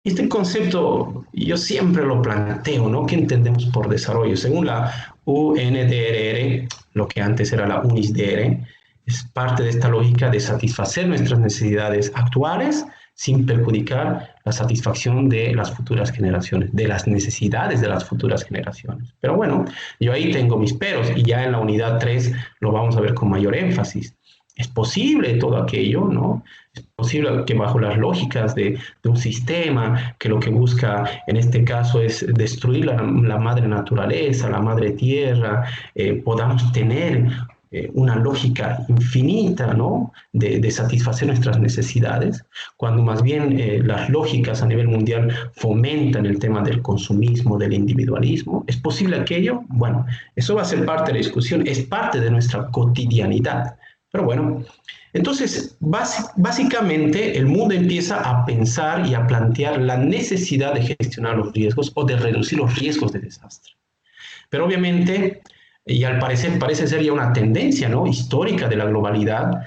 Speaker 1: Este concepto yo siempre lo planteo, ¿no? ¿Qué entendemos por desarrollo? Según la UNDRR, lo que antes era la UNISDR, es parte de esta lógica de satisfacer nuestras necesidades actuales sin perjudicar la satisfacción de las futuras generaciones, de las necesidades de las futuras generaciones. Pero bueno, yo ahí tengo mis peros y ya en la unidad 3 lo vamos a ver con mayor énfasis. Es posible todo aquello, ¿no? Es posible que bajo las lógicas de un sistema que lo que busca en este caso es destruir la madre naturaleza, la madre tierra, podamos tener una lógica infinita, ¿no? de satisfacer nuestras necesidades, cuando más bien las lógicas a nivel mundial fomentan el tema del consumismo, del individualismo. ¿Es posible aquello? Bueno, eso va a ser parte de la discusión, es parte de nuestra cotidianidad. Pero bueno, entonces básicamente el mundo empieza a pensar y a plantear la necesidad de gestionar los riesgos o de reducir los riesgos de desastre. Pero obviamente, y al parecer parece ser ya una tendencia, ¿no?, histórica de la globalidad,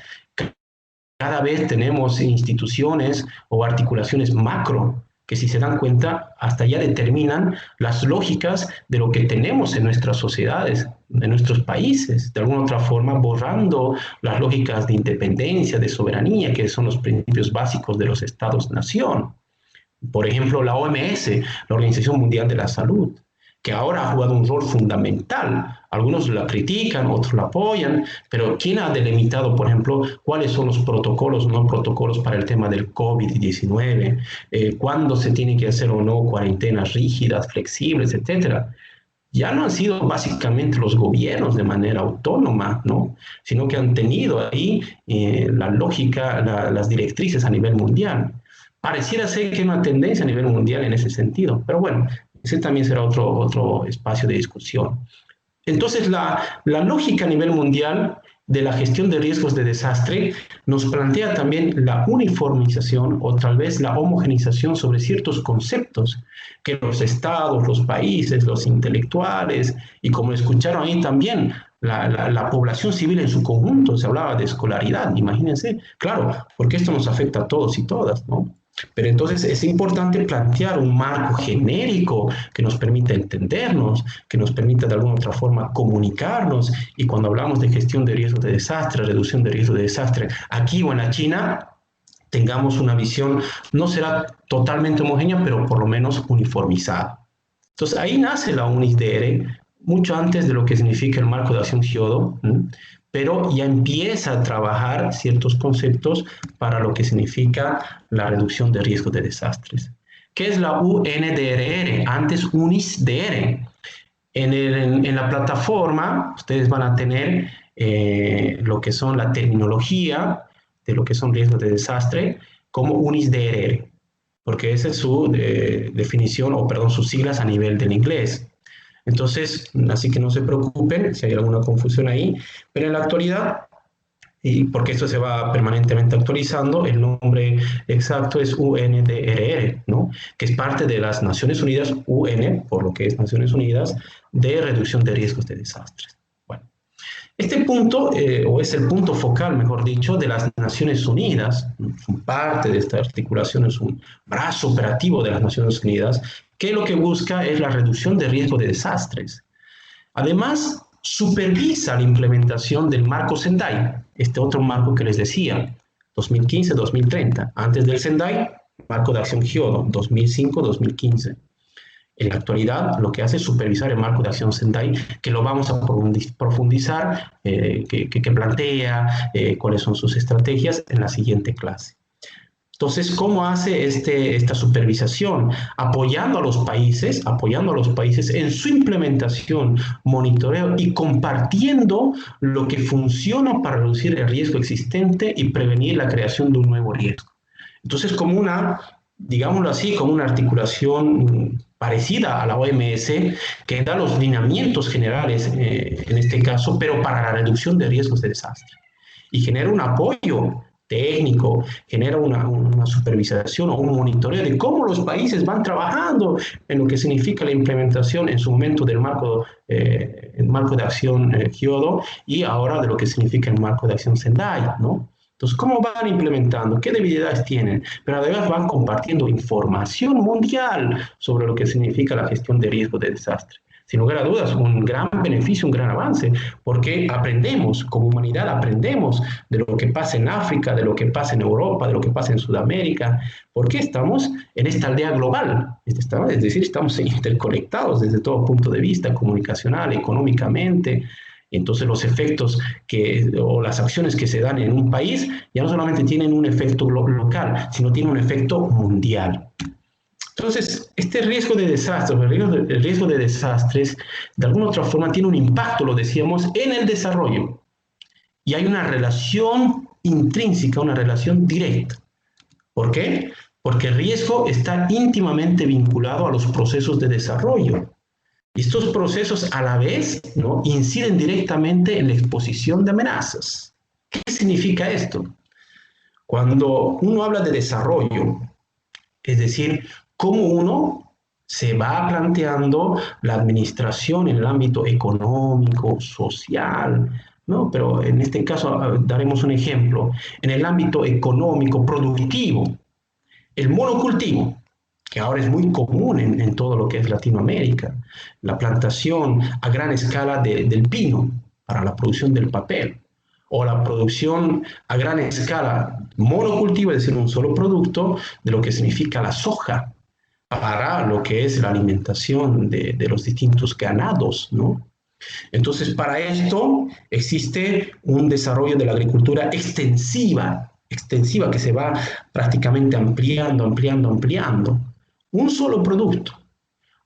Speaker 1: cada vez tenemos instituciones o articulaciones macro que, si se dan cuenta, hasta ya determinan las lógicas de lo que tenemos en nuestras sociedades, en nuestros países, de alguna otra forma borrando las lógicas de independencia, de soberanía, que son los principios básicos de los estados-nación. Por ejemplo, la OMS, la Organización Mundial de la Salud, que ahora ha jugado un rol fundamental. Algunos la critican, otros la apoyan, pero ¿quién ha delimitado, por ejemplo, cuáles son los protocolos, no protocolos para el tema del COVID-19? ¿Cuándo se tienen que hacer o no cuarentenas rígidas, flexibles, etcétera? Ya no han sido básicamente los gobiernos de manera autónoma, ¿no?, sino que han tenido ahí la lógica, las directrices a nivel mundial. Pareciera ser que hay una tendencia a nivel mundial en ese sentido, pero bueno, ese también será otro espacio de discusión. Entonces, la lógica a nivel mundial de la gestión de riesgos de desastre nos plantea también la uniformización o tal vez la homogenización sobre ciertos conceptos que los estados, los países, los intelectuales y, como escucharon ahí también, la población civil en su conjunto, se hablaba de escolaridad, imagínense, claro, porque esto nos afecta a todos y todas, ¿no? Pero entonces es importante plantear un marco genérico que nos permita entendernos, que nos permita de alguna otra forma comunicarnos, y cuando hablamos de gestión de riesgos de desastre, reducción de riesgos de desastre, aquí o en la China, tengamos una visión, no será totalmente homogénea, pero por lo menos uniformizada. Entonces ahí nace la UNISDR, mucho antes de lo que significa el marco de acción Kyoto, pero ya empieza a trabajar ciertos conceptos para lo que significa la reducción de riesgos de desastres. ¿Qué es la UNDRR? Antes UNISDR. En la plataforma ustedes van a tener lo que son la terminología de lo que son riesgos de desastre como UNISDR, porque esa es su definición, o perdón, sus siglas a nivel del inglés. Entonces, así que no se preocupen si hay alguna confusión ahí, pero en la actualidad, y porque esto se va permanentemente actualizando, el nombre exacto es UNDRR, ¿no?, que es parte de las Naciones Unidas, UN, por lo que es Naciones Unidas, de reducción de riesgos de desastres. Bueno, este punto, o es el punto focal, mejor dicho, de las Naciones Unidas, son parte de esta articulación, es un brazo operativo de las Naciones Unidas, que lo que busca es la reducción de riesgo de desastres. Además, supervisa la implementación del marco Sendai, este otro marco que les decía, 2015-2030. Antes del Sendai, marco de acción Kyoto, 2005-2015. En la actualidad, lo que hace es supervisar el marco de acción Sendai, que lo vamos a profundizar, que plantea, cuáles son sus estrategias en la siguiente clase. Entonces, ¿cómo hace esta supervisación? Apoyando a los países en su implementación, monitoreo y compartiendo lo que funciona para reducir el riesgo existente y prevenir la creación de un nuevo riesgo. Entonces, como una, digámoslo así, como una articulación parecida a la OMS, que da los lineamientos generales, en este caso, pero para la reducción de riesgos de desastre. Y genera un apoyo técnico, genera una supervisación o un monitoreo de cómo los países van trabajando en lo que significa la implementación en su momento del marco de acción Kyoto, y ahora de lo que significa el marco de acción Sendai, ¿no? Entonces, ¿cómo van implementando? ¿Qué debilidades tienen? Pero además van compartiendo información mundial sobre lo que significa la gestión de riesgos de desastre. Sin lugar a dudas, un gran beneficio, un gran avance, porque aprendemos, como humanidad aprendemos de lo que pasa en África, de lo que pasa en Europa, de lo que pasa en Sudamérica, porque estamos en esta aldea global, es decir, estamos interconectados desde todo punto de vista, comunicacional, económicamente, Entonces los efectos o las acciones que se dan en un país ya no solamente tienen un efecto local, sino tienen un efecto mundial. Entonces, este riesgo de desastres, el riesgo de desastres, de alguna u otra forma tiene un impacto, lo decíamos, en el desarrollo. Y hay una relación intrínseca, una relación directa. ¿Por qué? Porque el riesgo está íntimamente vinculado a los procesos de desarrollo. Y estos procesos a la vez, ¿no?, inciden directamente en la exposición de amenazas. ¿Qué significa esto? Cuando uno habla de desarrollo, es decir, cómo uno se va planteando la administración en el ámbito económico, social, ¿no? Pero en este caso daremos un ejemplo. En el ámbito económico, productivo, el monocultivo, que ahora es muy común en todo lo que es Latinoamérica, la plantación a gran escala del pino para la producción del papel, o la producción a gran escala monocultiva, es decir, un solo producto, de lo que significa la soja, para lo que es la alimentación de los distintos ganados, ¿no? Entonces, para esto existe un desarrollo de la agricultura extensiva que se va prácticamente ampliando. Un solo producto,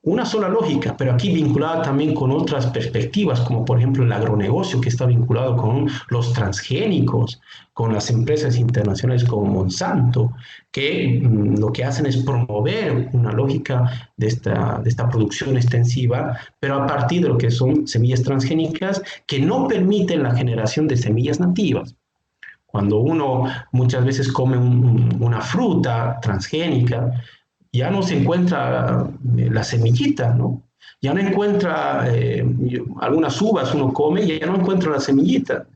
Speaker 1: una sola lógica, pero aquí vinculada también con otras perspectivas, como por ejemplo el agronegocio, que está vinculado con los transgénicos, con las empresas internacionales como Monsanto, que lo que hacen es promover una lógica de esta producción extensiva, pero a partir de lo que son semillas transgénicas que no permiten la generación de semillas nativas. Cuando uno muchas veces come una fruta transgénica, ya no se encuentra la semillita, ¿no? Ya no encuentra algunas uvas, uno come y ya no encuentra la semillita,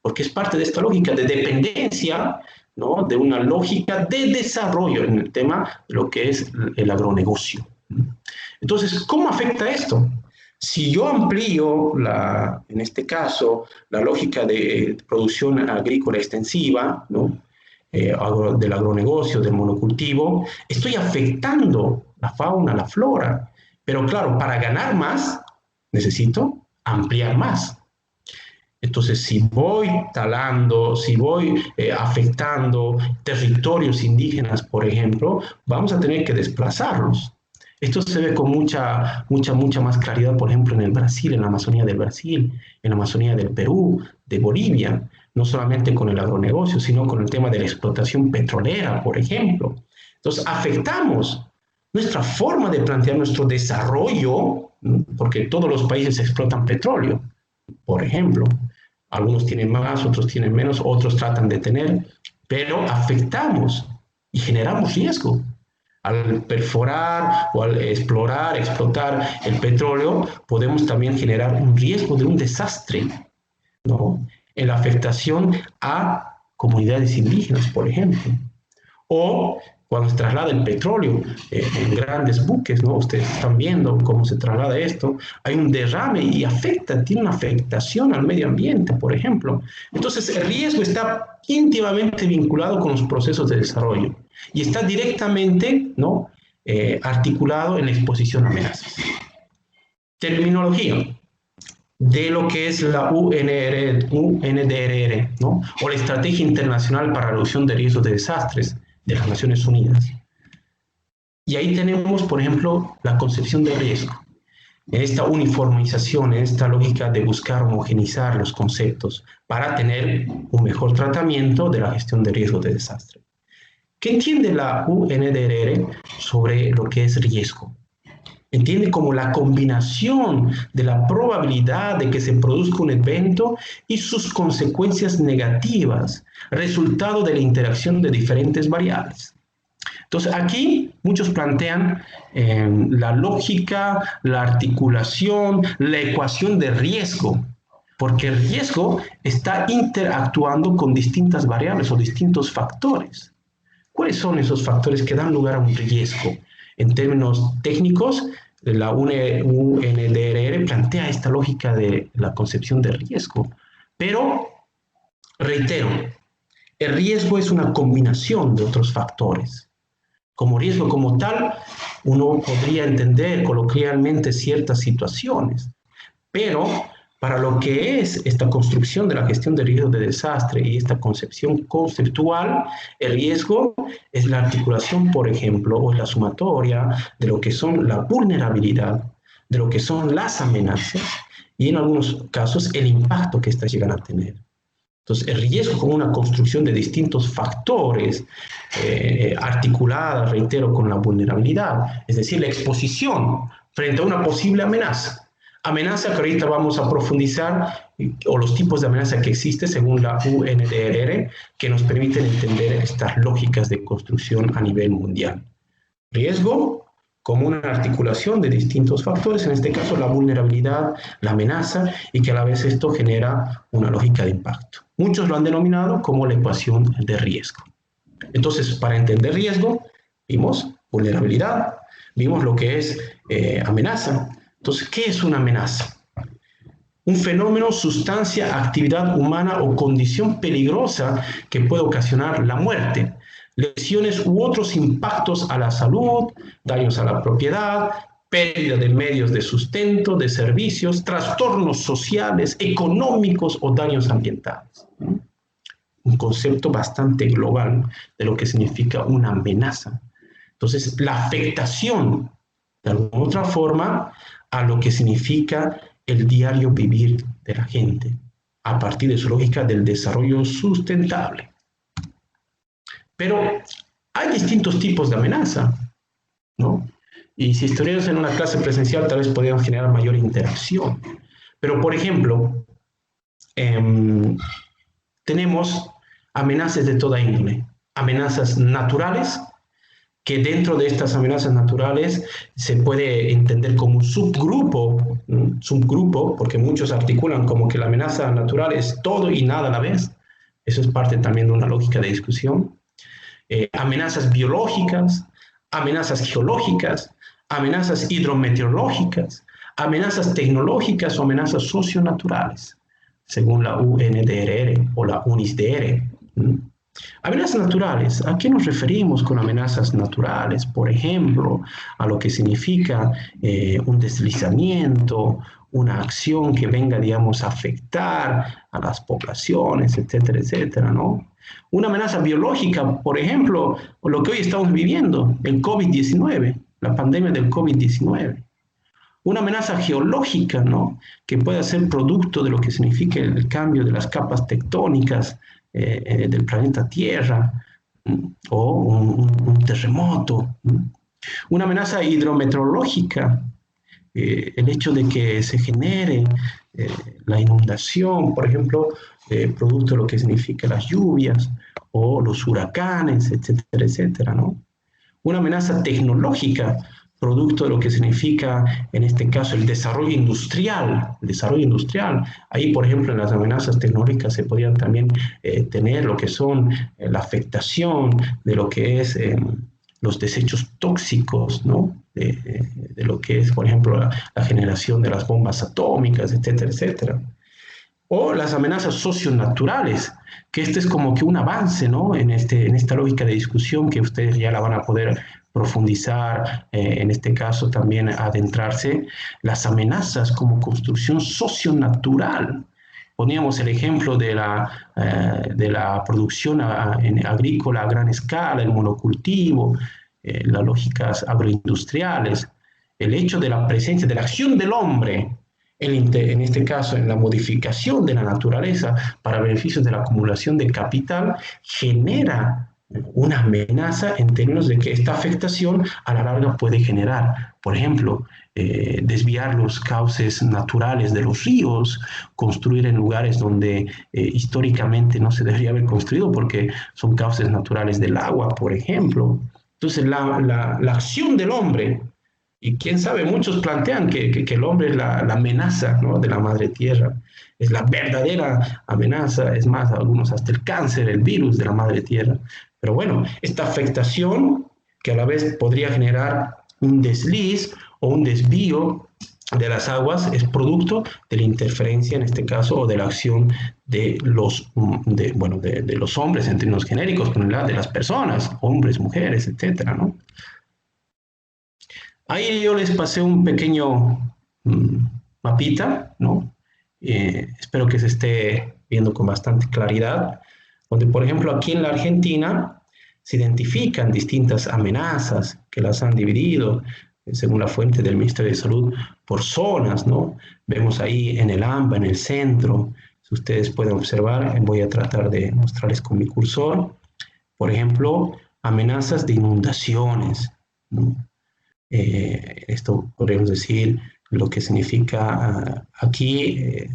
Speaker 1: porque es parte de esta lógica de dependencia, ¿no?, de una lógica de desarrollo en el tema de lo que es el agronegocio. Entonces, ¿cómo afecta esto? Si yo amplío, en este caso, la lógica de producción agrícola extensiva, ¿no?, del agronegocio, del monocultivo, estoy afectando la fauna, la flora. Pero claro, para ganar más, necesito ampliar más. Entonces, si voy talando, si voy afectando territorios indígenas, por ejemplo, vamos a tener que desplazarlos. Esto se ve con mucha más claridad, por ejemplo, en el Brasil, en la Amazonía del Brasil, en la Amazonía del Perú, de Bolivia, no solamente con el agronegocio, sino con el tema de la explotación petrolera, por ejemplo. Entonces, afectamos nuestra forma de plantear nuestro desarrollo, porque todos los países explotan petróleo, por ejemplo. Algunos tienen más, otros tienen menos, otros tratan de tener, pero afectamos y generamos riesgo. Al perforar o al explotar el petróleo, podemos también generar un riesgo de un desastre, ¿no?, en la afectación a comunidades indígenas, por ejemplo. O cuando se traslada el petróleo en grandes buques, ¿no? Ustedes están viendo cómo se traslada esto, hay un derrame y tiene una afectación al medio ambiente, por ejemplo. Entonces, el riesgo está íntimamente vinculado con los procesos de desarrollo y está directamente, ¿no?, articulado en la exposición a amenazas. Terminología de lo que es la UNDRR, ¿no?, o la Estrategia Internacional para la Reducción de Riesgos de Desastres de las Naciones Unidas. Y ahí tenemos, por ejemplo, la concepción de riesgo. En esta uniformización, en esta lógica de buscar homogeneizar los conceptos para tener un mejor tratamiento de la gestión de riesgos de desastre. ¿Qué entiende la UNDRR sobre lo que es riesgo? Entiende como la combinación de la probabilidad de que se produzca un evento y sus consecuencias negativas, resultado de la interacción de diferentes variables. Entonces, aquí muchos plantean la lógica, la articulación, la ecuación de riesgo, porque el riesgo está interactuando con distintas variables o distintos factores. ¿Cuáles son esos factores que dan lugar a un riesgo? En términos técnicos, la UNDRR plantea esta lógica de la concepción de riesgo. Pero, reitero, el riesgo es una combinación de otros factores. Como riesgo como tal, uno podría entender coloquialmente ciertas situaciones, pero para lo que es esta construcción de la gestión de riesgos de desastre y esta concepción conceptual, el riesgo es la articulación, por ejemplo, o la sumatoria de lo que son la vulnerabilidad, de lo que son las amenazas y en algunos casos el impacto que éstas llegan a tener. Entonces, el riesgo como una construcción de distintos factores articulada, reitero, con la vulnerabilidad, es decir, la exposición frente a una posible amenaza. Amenaza que ahorita vamos a profundizar, o los tipos de amenaza que existen según la UNDRR, que nos permiten entender estas lógicas de construcción a nivel mundial. Riesgo como una articulación de distintos factores, en este caso la vulnerabilidad, la amenaza, y que a la vez esto genera una lógica de impacto. Muchos lo han denominado como la ecuación de riesgo. Entonces, para entender riesgo, vimos vulnerabilidad, vimos lo que es amenaza. Entonces, ¿qué es una amenaza? Un fenómeno, sustancia, actividad humana o condición peligrosa que puede ocasionar la muerte, lesiones u otros impactos a la salud, daños a la propiedad, pérdida de medios de sustento, de servicios, trastornos sociales, económicos o daños ambientales. Un concepto bastante global de lo que significa una amenaza. Entonces, la afectación, de alguna otra forma, a lo que significa el diario vivir de la gente, a partir de su lógica del desarrollo sustentable. Pero hay distintos tipos de amenaza, ¿no? Y si estuviéramos en una clase presencial, tal vez podríamos generar mayor interacción. Pero, por ejemplo, tenemos amenazas de toda índole, amenazas naturales, que dentro de estas amenazas naturales se puede entender como un subgrupo, porque muchos articulan como que la amenaza natural es todo y nada a la vez. Eso es parte también de una lógica de discusión. Amenazas biológicas, amenazas geológicas, amenazas hidrometeorológicas, amenazas tecnológicas o amenazas socionaturales, según la UNDRR o la UNISDR. Amenazas naturales, ¿a qué nos referimos con amenazas naturales? Por ejemplo, a lo que significa un deslizamiento, una acción que venga, digamos, a afectar a las poblaciones, etcétera, etcétera, ¿no? Una amenaza biológica, por ejemplo, lo que hoy estamos viviendo, el COVID-19, la pandemia del COVID-19. Una amenaza geológica, ¿no? Que puede ser producto de lo que significa el cambio de las capas tectónicas del planeta Tierra, o un terremoto. Una amenaza hidrometeorológica, el hecho de que se genere la inundación, por ejemplo, producto de lo que significa las lluvias, o los huracanes, etcétera, etcétera, ¿no? Una amenaza tecnológica, producto de lo que significa, en este caso, el desarrollo industrial. Ahí, por ejemplo, en las amenazas tecnológicas se podrían también tener lo que son la afectación de lo que es los desechos tóxicos, ¿no? De lo que es, por ejemplo, la generación de las bombas atómicas, etcétera, etcétera. O las amenazas socionaturales, que este es como que un avance, ¿no? En esta lógica de discusión que ustedes ya la van a poder profundizar, en este caso también adentrarse, las amenazas como construcción socionatural. Poníamos el ejemplo de la producción agrícola a gran escala, el monocultivo, las lógicas agroindustriales, el hecho de la presencia, de la acción del hombre, en este caso en la modificación de la naturaleza para beneficios de la acumulación de capital, genera una amenaza en términos de que esta afectación a la larga puede generar, por ejemplo, desviar los cauces naturales de los ríos, construir en lugares donde históricamente no se debería haber construido porque son cauces naturales del agua, por ejemplo. Entonces, la acción del hombre, y quién sabe, muchos plantean que el hombre es la amenaza, ¿no?, de la madre tierra, es la verdadera amenaza, es más, algunos hasta el cáncer, el virus de la madre tierra. Pero bueno, esta afectación que a la vez podría generar un desliz o un desvío de las aguas es producto de la interferencia, en este caso, o de la acción de los hombres en términos genéricos, de las personas, hombres, mujeres, etcétera, ¿no? Ahí yo les pasé un pequeño mapita, ¿no? espero que se esté viendo con bastante claridad, donde, por ejemplo, aquí en la Argentina se identifican distintas amenazas que las han dividido, según la fuente del Ministerio de Salud, por zonas, ¿no? Vemos ahí en el AMBA, en el centro, si ustedes pueden observar, voy a tratar de mostrarles con mi cursor, por ejemplo, amenazas de inundaciones, ¿no? Esto podríamos decir lo que significa aquí,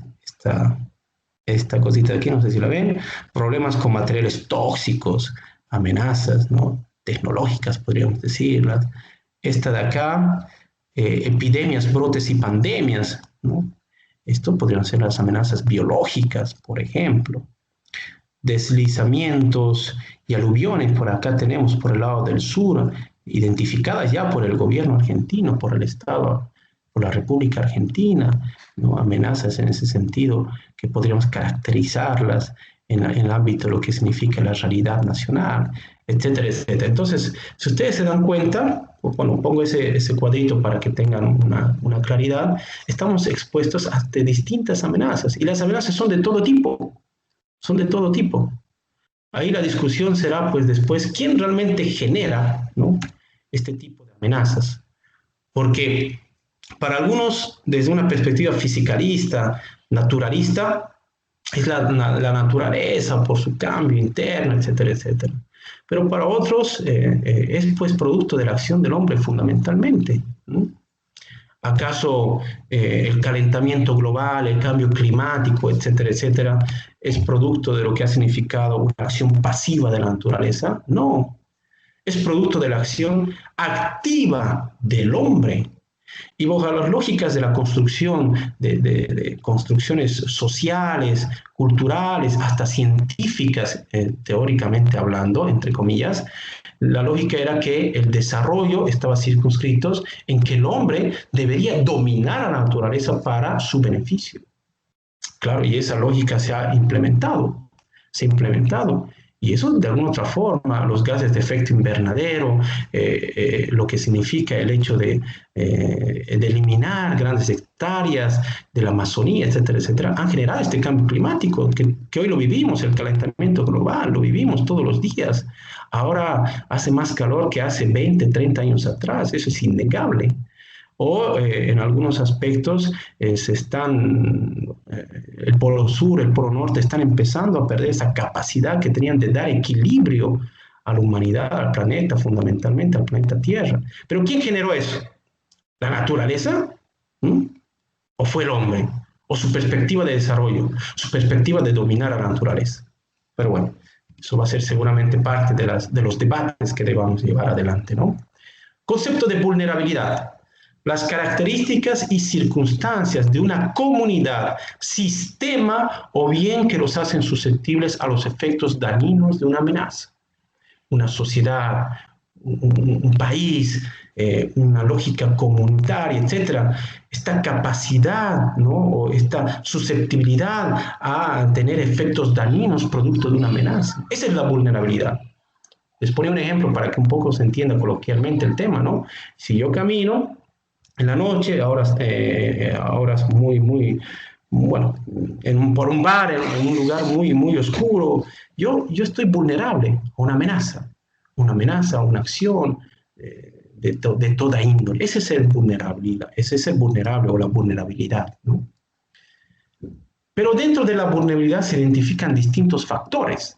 Speaker 1: esta cosita de aquí, no sé si la ven, problemas con materiales tóxicos, amenazas, ¿no? Tecnológicas, podríamos decirlas. Esta de acá, epidemias, brotes y pandemias, ¿no? Esto podrían ser las amenazas biológicas, por ejemplo. Deslizamientos y aluviones, por acá tenemos por el lado del sur, identificadas ya por el gobierno argentino, por el Estado, por la República Argentina, ¿no? Amenazas en ese sentido que podríamos caracterizarlas en el ámbito de lo que significa la realidad nacional, etcétera, etcétera. Entonces, si ustedes se dan cuenta, bueno, pongo ese cuadrito para que tengan una claridad, estamos expuestos a distintas amenazas, y las amenazas son de todo tipo, son de todo tipo. Ahí la discusión será, pues, después, ¿quién realmente genera, ¿no?, este tipo de amenazas? Porque para algunos, desde una perspectiva fisicalista, naturalista, es la naturaleza por su cambio interno, etcétera, etcétera. Pero para otros es, pues, producto de la acción del hombre fundamentalmente, ¿no? ¿Acaso el calentamiento global, el cambio climático, etcétera, etcétera, es producto de lo que ha significado una acción pasiva de la naturaleza? No, es producto de la acción activa del hombre. Y bajo las lógicas de la construcción, de construcciones sociales, culturales, hasta científicas, teóricamente hablando, entre comillas, la lógica era que el desarrollo estaba circunscrito en que el hombre debería dominar a la naturaleza para su beneficio. Claro, y esa lógica se ha implementado, Y eso, de alguna otra forma, los gases de efecto invernadero, lo que significa el hecho de eliminar grandes hectáreas de la Amazonía, etcétera, etcétera, han generado este cambio climático que hoy lo vivimos, el calentamiento global, lo vivimos todos los días. Ahora hace más calor que hace 20, 30 años atrás, eso es innegable. O en algunos aspectos el polo sur, el polo norte están empezando a perder esa capacidad que tenían de dar equilibrio a la humanidad, al planeta, fundamentalmente al planeta Tierra. Pero ¿quién generó eso? ¿La naturaleza? ¿O fue el hombre? ¿O su perspectiva de desarrollo? ¿Su perspectiva de dominar a la naturaleza? Pero bueno, eso va a ser seguramente parte de los debates que debamos llevar adelante, ¿no? Concepto de vulnerabilidad. Las características y circunstancias de una comunidad, sistema o bien que los hacen susceptibles a los efectos dañinos de una amenaza. Una sociedad, un país, una lógica comunitaria, etc. Esta capacidad, ¿no?, o esta susceptibilidad a tener efectos dañinos producto de una amenaza. Esa es la vulnerabilidad. Les pongo un ejemplo para que un poco se entienda coloquialmente el tema, ¿no? Si yo camino en la noche, ahora muy, bueno, por un bar, en un lugar muy oscuro, yo estoy vulnerable a una amenaza, a una acción de toda índole. Ese es el vulnerable o la vulnerabilidad, ¿no? Pero dentro de la vulnerabilidad se identifican distintos factores,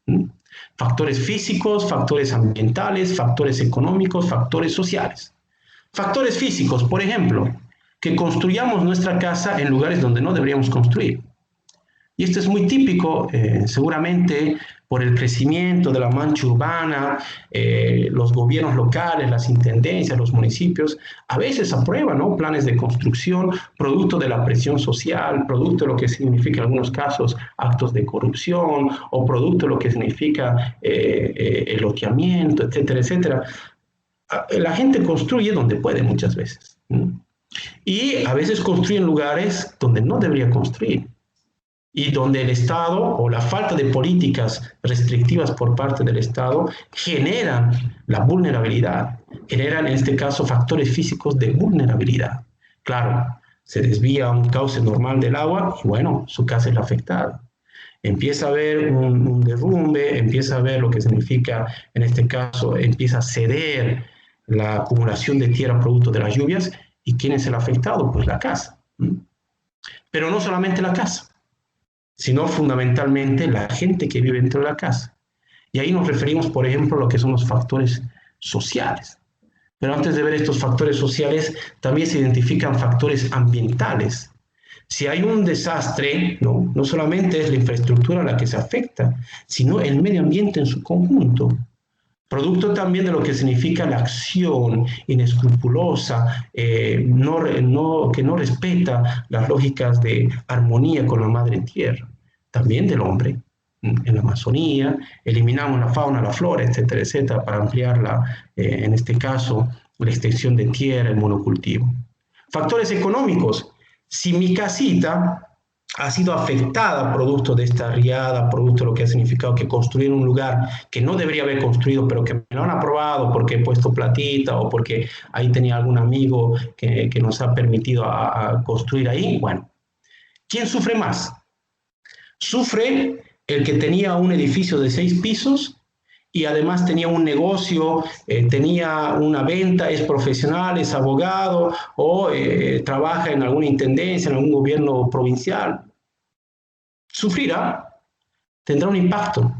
Speaker 1: ¿no? Factores físicos, factores ambientales, factores económicos, factores sociales. Factores físicos, por ejemplo, que construyamos nuestra casa en lugares donde no deberíamos construir. Y esto es muy típico, seguramente, por el crecimiento de la mancha urbana, los gobiernos locales, las intendencias, los municipios, a veces aprueban, ¿no?, planes de construcción producto de la presión social, producto de lo que significa en algunos casos actos de corrupción, o producto de lo que significa el loteamiento, etcétera, etcétera. La gente construye donde puede muchas veces, ¿no? Y a veces construye en lugares donde no debería construir y donde el Estado o la falta de políticas restrictivas por parte del Estado generan la vulnerabilidad, generan en este caso factores físicos de vulnerabilidad. Claro, se desvía a un cauce normal del agua y bueno, su casa es afectada. Empieza a haber un derrumbe, empieza a ver lo que significa, en este caso, empieza a ceder la acumulación de tierra producto de las lluvias. ¿Y quién es el afectado? Pues la casa. Pero no solamente la casa, sino fundamentalmente la gente que vive dentro de la casa. Y ahí nos referimos, por ejemplo, a lo que son los factores sociales. Pero antes de ver estos factores sociales, también se identifican factores ambientales. Si hay un desastre, no solamente es la infraestructura la que se afecta, sino el medio ambiente en su conjunto. Producto también de lo que significa la acción inescrupulosa, que no respeta las lógicas de armonía con la madre tierra, también del hombre. En la Amazonía, eliminamos la fauna, la flora, etcétera, etcétera, para ampliar, en este caso, la extensión de tierra, el monocultivo. Factores económicos. Si mi casita ha sido afectada producto de esta riada, producto de lo que ha significado que construir un lugar que no debería haber construido, pero que me lo han aprobado porque he puesto platita o porque ahí tenía algún amigo que nos ha permitido a construir ahí, bueno, ¿quién sufre más? Sufre el que tenía un edificio de 6 pisos y además tenía un negocio, tenía una venta, es profesional, es abogado o trabaja en alguna intendencia, en algún gobierno provincial. Sufrirá, tendrá un impacto.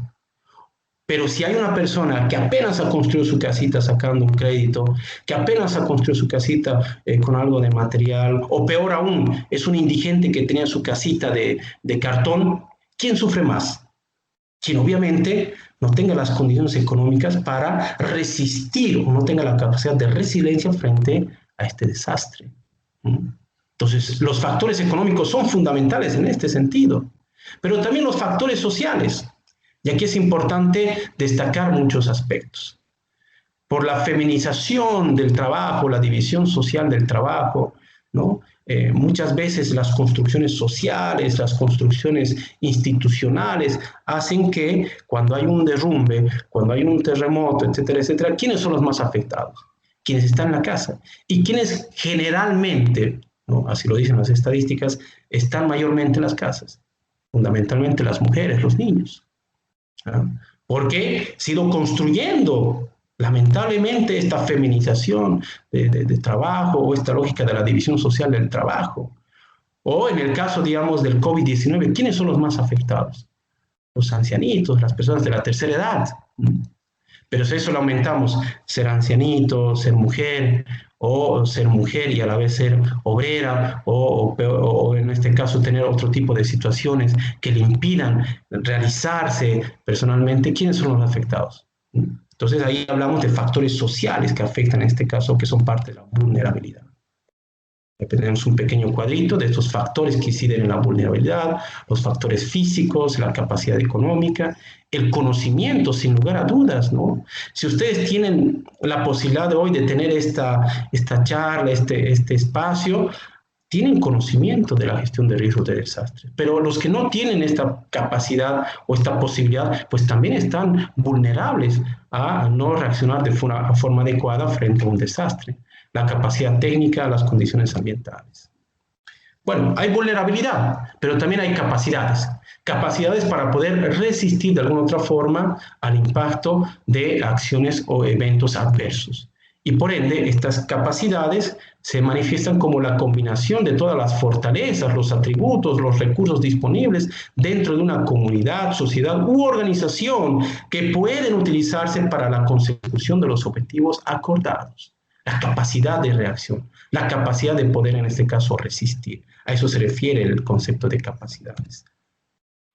Speaker 1: Pero si hay una persona que apenas ha construido su casita sacando un crédito, que apenas ha construido su casita con algo de material, o peor aún, es un indigente que tenía su casita de cartón, ¿quién sufre más? Quien obviamente no tenga las condiciones económicas para resistir o no tenga la capacidad de resiliencia frente a este desastre. Entonces, los factores económicos son fundamentales en este sentido, pero también los factores sociales. Y aquí es importante destacar muchos aspectos. Por la feminización del trabajo, la división social del trabajo, ¿no? Muchas veces las construcciones sociales, las construcciones institucionales hacen que cuando hay un derrumbe, cuando hay un terremoto, etcétera, etcétera, ¿quiénes son los más afectados? Quienes están en la casa. Y quienes generalmente, ¿no? Así lo dicen las estadísticas, están mayormente en las casas. Fundamentalmente las mujeres, los niños. Porque se ha ido construyendo lamentablemente esta feminización de trabajo o esta lógica de la división social del trabajo. O en el caso, digamos, del COVID-19, ¿quiénes son los más afectados? Los ancianitos, las personas de la tercera edad. Pero si eso lo aumentamos, ser ancianito, ser mujer, o ser mujer y a la vez ser obrera, o en este caso tener otro tipo de situaciones que le impidan realizarse personalmente, ¿quiénes son los afectados? Entonces ahí hablamos de factores sociales que afectan en este caso, que son parte de la vulnerabilidad. Tenemos un pequeño cuadrito de estos factores que inciden en la vulnerabilidad, los factores físicos, la capacidad económica, el conocimiento, sin lugar a dudas, ¿no? Si ustedes tienen la posibilidad de hoy de tener esta charla, este espacio, tienen conocimiento de la gestión de riesgos de desastre. Pero los que no tienen esta capacidad o esta posibilidad, pues también están vulnerables a no reaccionar de forma adecuada frente a un desastre. La capacidad técnica, las condiciones ambientales. Bueno, hay vulnerabilidad, pero también hay capacidades. Capacidades para poder resistir de alguna otra forma al impacto de acciones o eventos adversos. Y por ende, estas capacidades se manifiestan como la combinación de todas las fortalezas, los atributos, los recursos disponibles dentro de una comunidad, sociedad u organización que pueden utilizarse para la consecución de los objetivos acordados. La capacidad de reacción, la capacidad de poder, en este caso, resistir. A eso se refiere el concepto de capacidades.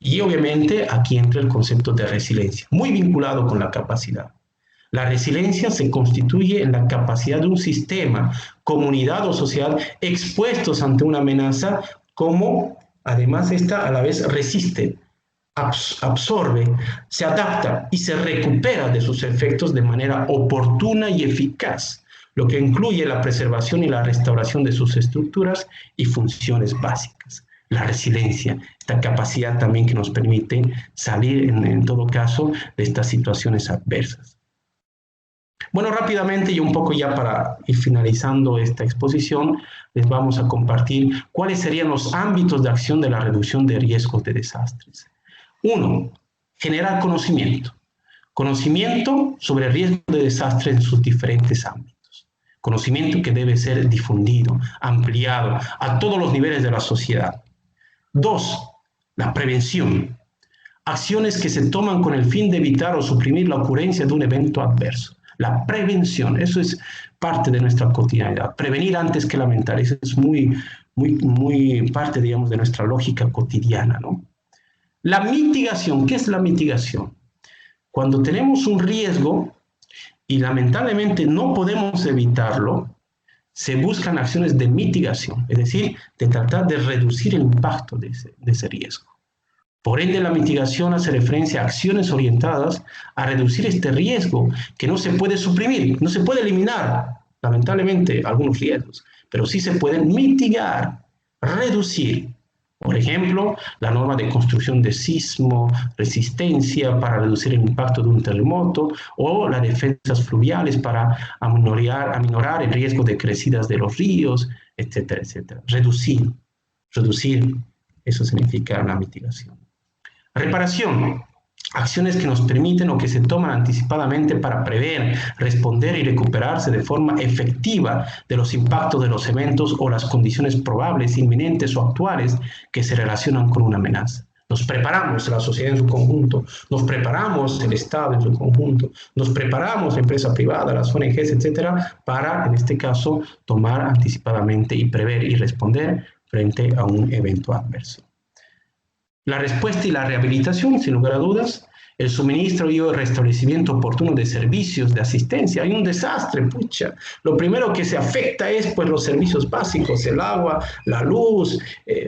Speaker 1: Y obviamente aquí entra el concepto de resiliencia, muy vinculado con la capacidad. La resiliencia se constituye en la capacidad de un sistema, comunidad o sociedad expuestos ante una amenaza, como además esta a la vez resiste, absorbe, se adapta y se recupera de sus efectos de manera oportuna y eficaz, lo que incluye la preservación y la restauración de sus estructuras y funciones básicas. La resiliencia, esta capacidad también que nos permite salir en todo caso de estas situaciones adversas. Bueno, rápidamente y un poco ya para ir finalizando esta exposición, les vamos a compartir cuáles serían los ámbitos de acción de la reducción de riesgos de desastres. 1. Generar conocimiento. Conocimiento sobre el riesgo de desastres en sus diferentes ámbitos. Conocimiento que debe ser difundido, ampliado a todos los niveles de la sociedad. 2. La prevención. Acciones que se toman con el fin de evitar o suprimir la ocurrencia de un evento adverso. La prevención, eso es parte de nuestra cotidianidad. Prevenir antes que lamentar, eso es muy parte, digamos, de nuestra lógica cotidiana, ¿no? La mitigación, ¿qué es la mitigación? Cuando tenemos un riesgo y lamentablemente no podemos evitarlo, se buscan acciones de mitigación, es decir, de tratar de reducir el impacto de ese riesgo. Por ende, la mitigación hace referencia a acciones orientadas a reducir este riesgo que no se puede suprimir, no se puede eliminar, lamentablemente, algunos riesgos, pero sí se pueden mitigar, reducir. Por ejemplo, la norma de construcción de sismo, resistencia para reducir el impacto de un terremoto, o las defensas fluviales para aminorar el riesgo de crecidas de los ríos, etcétera, etcétera. Reducir, eso significa la mitigación. Reparación, acciones que nos permiten o que se toman anticipadamente para prever, responder y recuperarse de forma efectiva de los impactos de los eventos o las condiciones probables, inminentes o actuales que se relacionan con una amenaza. Nos preparamos, la sociedad en su conjunto, nos preparamos el Estado en su conjunto, nos preparamos la empresa privada, las ONGs, etcétera, para, en este caso, tomar anticipadamente y prever y responder frente a un evento adverso. La respuesta y la rehabilitación, sin lugar a dudas, el suministro y el restablecimiento oportuno de servicios de asistencia. Hay un desastre, pucha. Lo primero que se afecta es pues, los servicios básicos, el agua, la luz,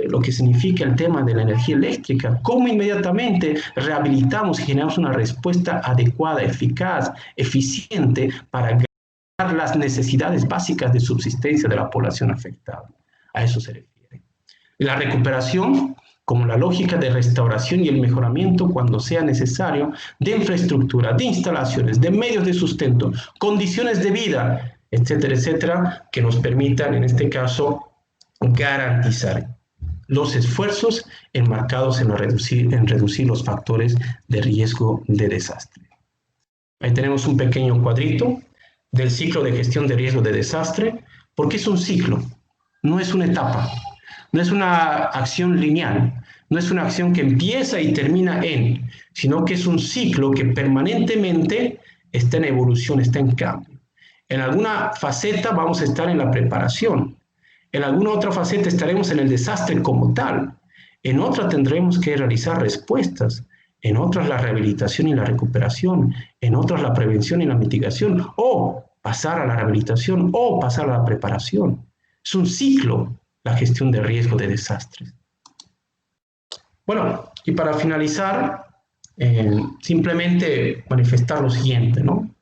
Speaker 1: lo que significa el tema de la energía eléctrica. ¿Cómo inmediatamente rehabilitamos y generamos una respuesta adecuada, eficaz, eficiente para garantizar las necesidades básicas de subsistencia de la población afectada? A eso se refiere. La recuperación, como la lógica de restauración y el mejoramiento cuando sea necesario, de infraestructura, de instalaciones, de medios de sustento, condiciones de vida, etcétera, etcétera, que nos permitan, en este caso, garantizar los esfuerzos enmarcados en reducir los factores de riesgo de desastre. Ahí tenemos un pequeño cuadrito del ciclo de gestión de riesgo de desastre, porque es un ciclo, no es una etapa. No es una acción lineal, no es una acción que empieza y termina en, sino que es un ciclo que permanentemente está en evolución, está en cambio. En alguna faceta vamos a estar en la preparación, en alguna otra faceta estaremos en el desastre como tal, en otra tendremos que realizar respuestas, en otras la rehabilitación y la recuperación, en otras la prevención y la mitigación, o pasar a la rehabilitación, o pasar a la preparación. Es un ciclo la gestión de riesgo de desastres. Bueno, y para finalizar, simplemente manifestar lo siguiente, ¿no?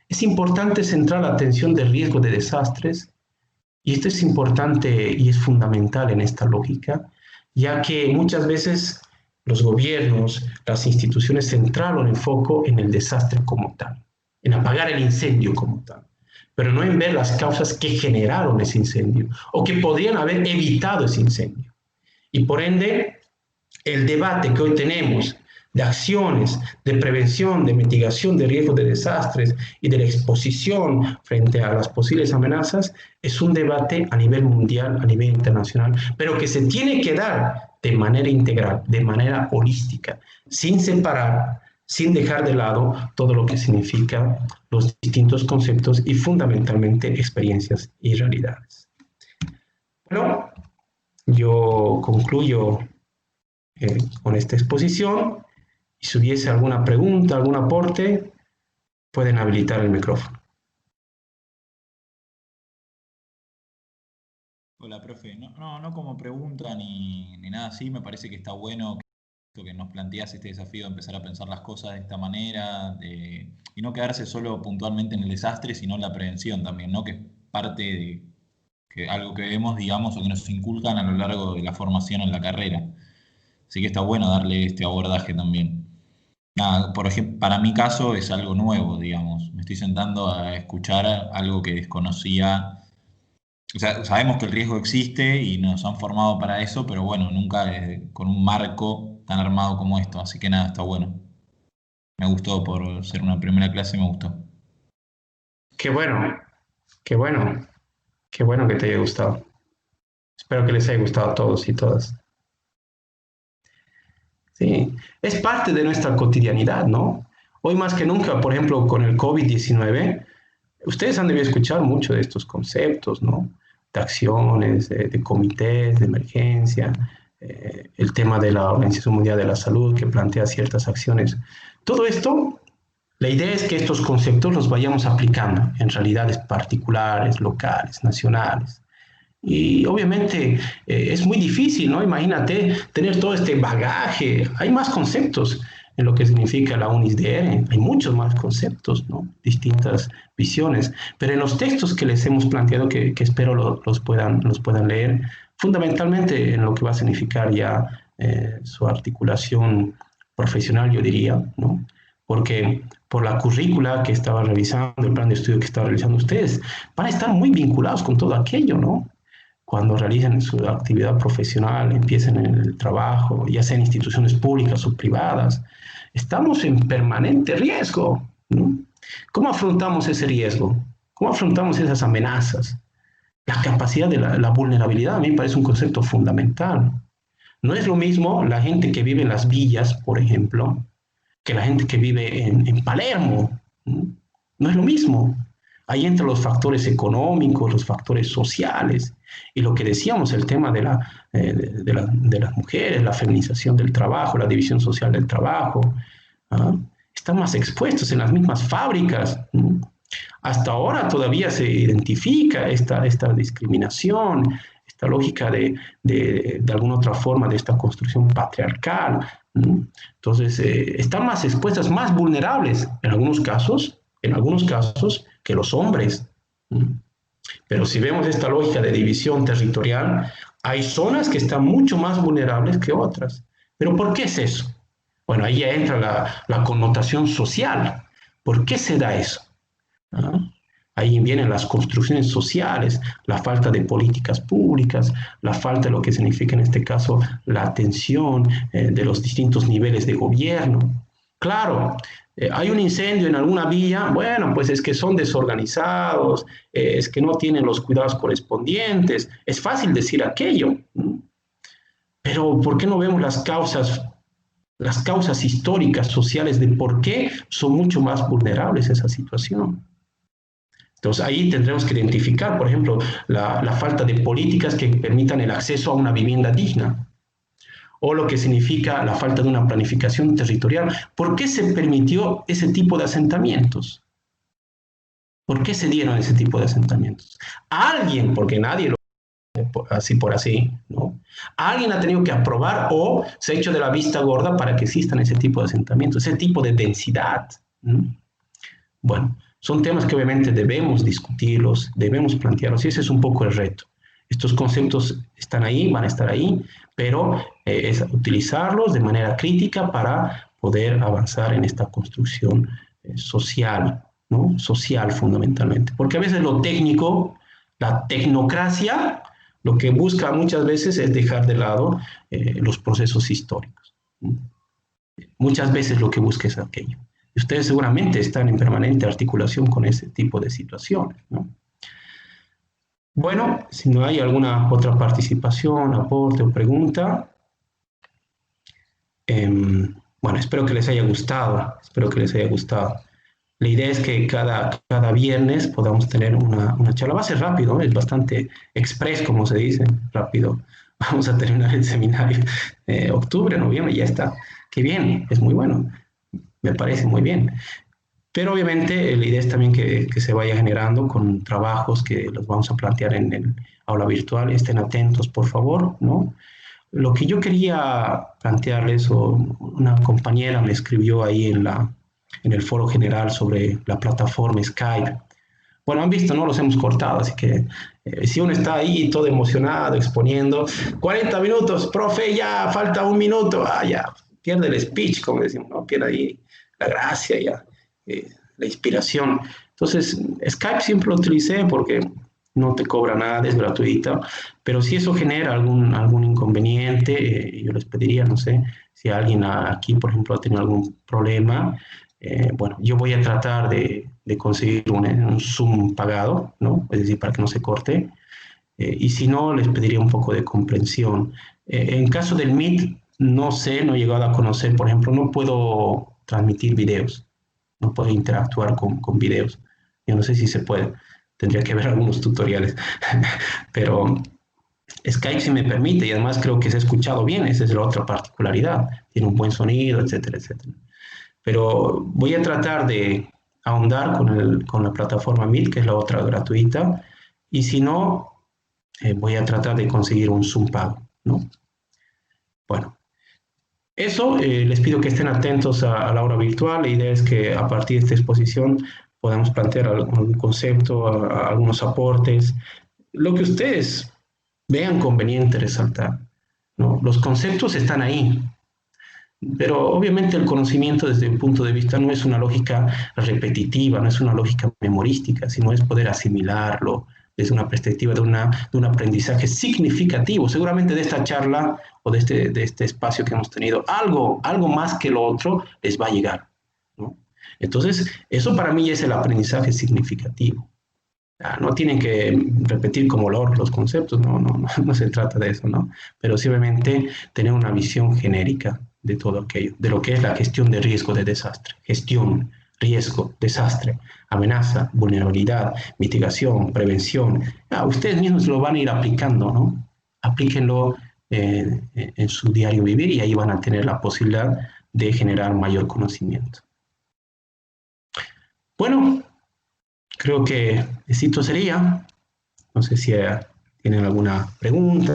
Speaker 1: Es importante centrar la atención del riesgo de desastres, y esto es importante y es fundamental en esta lógica, ya que muchas veces los gobiernos, las instituciones centraron el foco en el desastre como tal, en apagar el incendio como tal, pero no en ver las causas que generaron ese incendio o que podrían haber evitado ese incendio. Y por ende, el debate que hoy tenemos de acciones, de prevención, de mitigación de riesgos de desastres y de la exposición frente a las posibles amenazas es un debate a nivel mundial, a nivel internacional, pero que se tiene que dar de manera integral, de manera holística, sin separar, sin dejar de lado todo lo que significa los distintos conceptos y fundamentalmente experiencias y realidades. Bueno, yo concluyo con esta exposición y si hubiese alguna pregunta, algún aporte, pueden habilitar el micrófono.
Speaker 3: Hola, profe. No como pregunta ni nada así, me parece que está bueno que nos planteas este desafío de empezar a pensar las cosas de esta manera y no quedarse solo puntualmente en el desastre, sino en la prevención también, ¿no? Que es parte de algo que vemos, digamos, o que nos inculcan a lo largo de la formación en la carrera. Así que está bueno darle este abordaje también. nada, por ejemplo, para mi caso es algo nuevo, digamos. Me estoy sentando a escuchar algo que desconocía. O sea, sabemos que el riesgo existe y nos han formado para eso, pero bueno, nunca con un marco tan armado como esto. Así que nada, está bueno. Me gustó por ser una primera clase, me gustó.
Speaker 1: Qué bueno, qué bueno, qué bueno que te haya gustado. Espero que les haya gustado a todos y todas. Sí, es parte de nuestra cotidianidad, ¿no? Hoy más que nunca, por ejemplo, con el COVID-19, ustedes han debido escuchar mucho de estos conceptos, ¿no? De acciones, de comités de emergencia, el tema de la Organización Mundial de la Salud que plantea ciertas acciones. Todo esto, la idea es que estos conceptos los vayamos aplicando en realidades particulares, locales, nacionales. Y obviamente es muy difícil, ¿no? Imagínate tener todo este bagaje. Hay más conceptos en lo que significa la UNISDR, hay muchos más conceptos, ¿no? Distintas visiones. Pero en los textos que les hemos planteado, que espero los puedan leer, fundamentalmente en lo que va a significar ya su articulación profesional, yo diría, ¿no? Porque por la currícula que estaba revisando, el plan de estudio que estaba realizando ustedes, van a estar muy vinculados con todo aquello, ¿no? Cuando realicen su actividad profesional, empiecen en el trabajo, ya sea en instituciones públicas o privadas, estamos en permanente riesgo, ¿no? ¿Cómo afrontamos ese riesgo? ¿Cómo afrontamos esas amenazas? La capacidad de la vulnerabilidad a mí me parece un concepto fundamental. No es lo mismo la gente que vive en las villas, por ejemplo, que la gente que vive en Palermo, ¿no? No es lo mismo. Ahí entran los factores económicos, los factores sociales, y lo que decíamos, el tema de las mujeres, la feminización del trabajo, la división social del trabajo, ¿ah? Están más expuestos en las mismas fábricas, ¿no? Hasta ahora todavía se identifica esta discriminación, esta lógica de alguna otra forma de esta construcción patriarcal, ¿no? Entonces, están más expuestas, más vulnerables en algunos casos, que los hombres. Pero si vemos esta lógica de división territorial, hay zonas que están mucho más vulnerables que otras. ¿Pero por qué es eso? Bueno, ahí entra la connotación social. ¿Por qué se da eso? ¿Ah? Ahí vienen las construcciones sociales, la falta de políticas públicas, la falta de lo que significa en este caso la atención de los distintos niveles de gobierno. Claro, hay un incendio en alguna villa, bueno, pues es que son desorganizados, es que no tienen los cuidados correspondientes, es fácil decir aquello, ¿no? Pero ¿por qué no vemos las causas históricas, sociales de por qué son mucho más vulnerables a esa situación? Entonces ahí tendremos que identificar, por ejemplo, la falta de políticas que permitan el acceso a una vivienda digna, o lo que significa la falta de una planificación territorial. ¿Por qué se permitió ese tipo de asentamientos? ¿Por qué se dieron ese tipo de asentamientos? Alguien, porque nadie lo así por así, ¿no? Alguien ha tenido que aprobar o se ha hecho de la vista gorda para que existan ese tipo de asentamientos, ese tipo de densidad, ¿no? Bueno, son temas que obviamente debemos discutirlos, debemos plantearlos, y ese es un poco el reto. Estos conceptos están ahí, van a estar ahí, pero es utilizarlos de manera crítica para poder avanzar en esta construcción social, ¿no? Social fundamentalmente. Porque a veces lo técnico, la tecnocracia, lo que busca muchas veces es dejar de lado los procesos históricos, ¿no? Muchas veces lo que busca es aquello. Y ustedes seguramente están en permanente articulación con ese tipo de situaciones, ¿no? Bueno, si no hay alguna otra participación, aporte o pregunta, bueno, espero que les haya gustado, La idea es que cada viernes podamos tener una charla. Va a ser rápido, ¿no? Es bastante express, como se dice, rápido. Vamos a terminar el seminario octubre, noviembre, ya está. Qué bien, es muy bueno, me parece muy bien. Pero obviamente la idea es también que se vaya generando con trabajos que los vamos a plantear en el aula virtual. Estén atentos, por favor, ¿no? Lo que yo quería plantearles, o una compañera me escribió ahí en el foro general sobre la plataforma Skype. Bueno, han visto, ¿no? Los hemos cortado, así que si uno está ahí todo emocionado, exponiendo, 40 minutos, profe, ya falta un minuto, ya, pierde el speech, como decimos, ¿no? Pierde ahí la gracia, ya, la inspiración. Entonces, Skype siempre lo utilicé porque no te cobra nada, es gratuita, pero si eso genera algún inconveniente, yo les pediría, no sé, si alguien aquí, por ejemplo, ha tenido algún problema, bueno, yo voy a tratar de conseguir un Zoom pagado, ¿no? Es decir, para que no se corte, y si no, les pediría un poco de comprensión. En caso del Meet, no sé, no he llegado a conocer, por ejemplo, no puedo transmitir videos, no puedo interactuar con videos. Yo no sé si se puede, tendría que ver algunos tutoriales, pero Skype sí me permite y además creo que se ha escuchado bien, esa es la otra particularidad, tiene un buen sonido, etcétera, etcétera. Pero voy a tratar de ahondar con la plataforma Meet, que es la otra gratuita, y si no, voy a tratar de conseguir un Zoom pago, ¿no? Bueno, eso, les pido que estén atentos a la hora virtual. La idea es que a partir de esta exposición podamos plantear algún concepto, algunos aportes, lo que ustedes vean conveniente resaltar, ¿no? Los conceptos están ahí, pero obviamente el conocimiento desde un punto de vista no es una lógica repetitiva, no es una lógica memorística, sino es poder asimilarlo desde una perspectiva de un aprendizaje significativo. Seguramente de esta charla o de este espacio que hemos tenido, algo más que lo otro les va a llegar, ¿no? Entonces, eso para mí es el aprendizaje significativo. No tienen que repetir como los conceptos, no se trata de eso, ¿no? Pero simplemente tener una visión genérica de todo aquello, de lo que es la gestión de riesgo de desastre. Gestión, riesgo, desastre, amenaza, vulnerabilidad, mitigación, prevención. Ustedes mismos lo van a ir aplicando, ¿no? Aplíquenlo en su diario vivir y ahí van a tener la posibilidad de generar mayor conocimiento. Bueno, creo que esto sería. No sé si tienen alguna pregunta.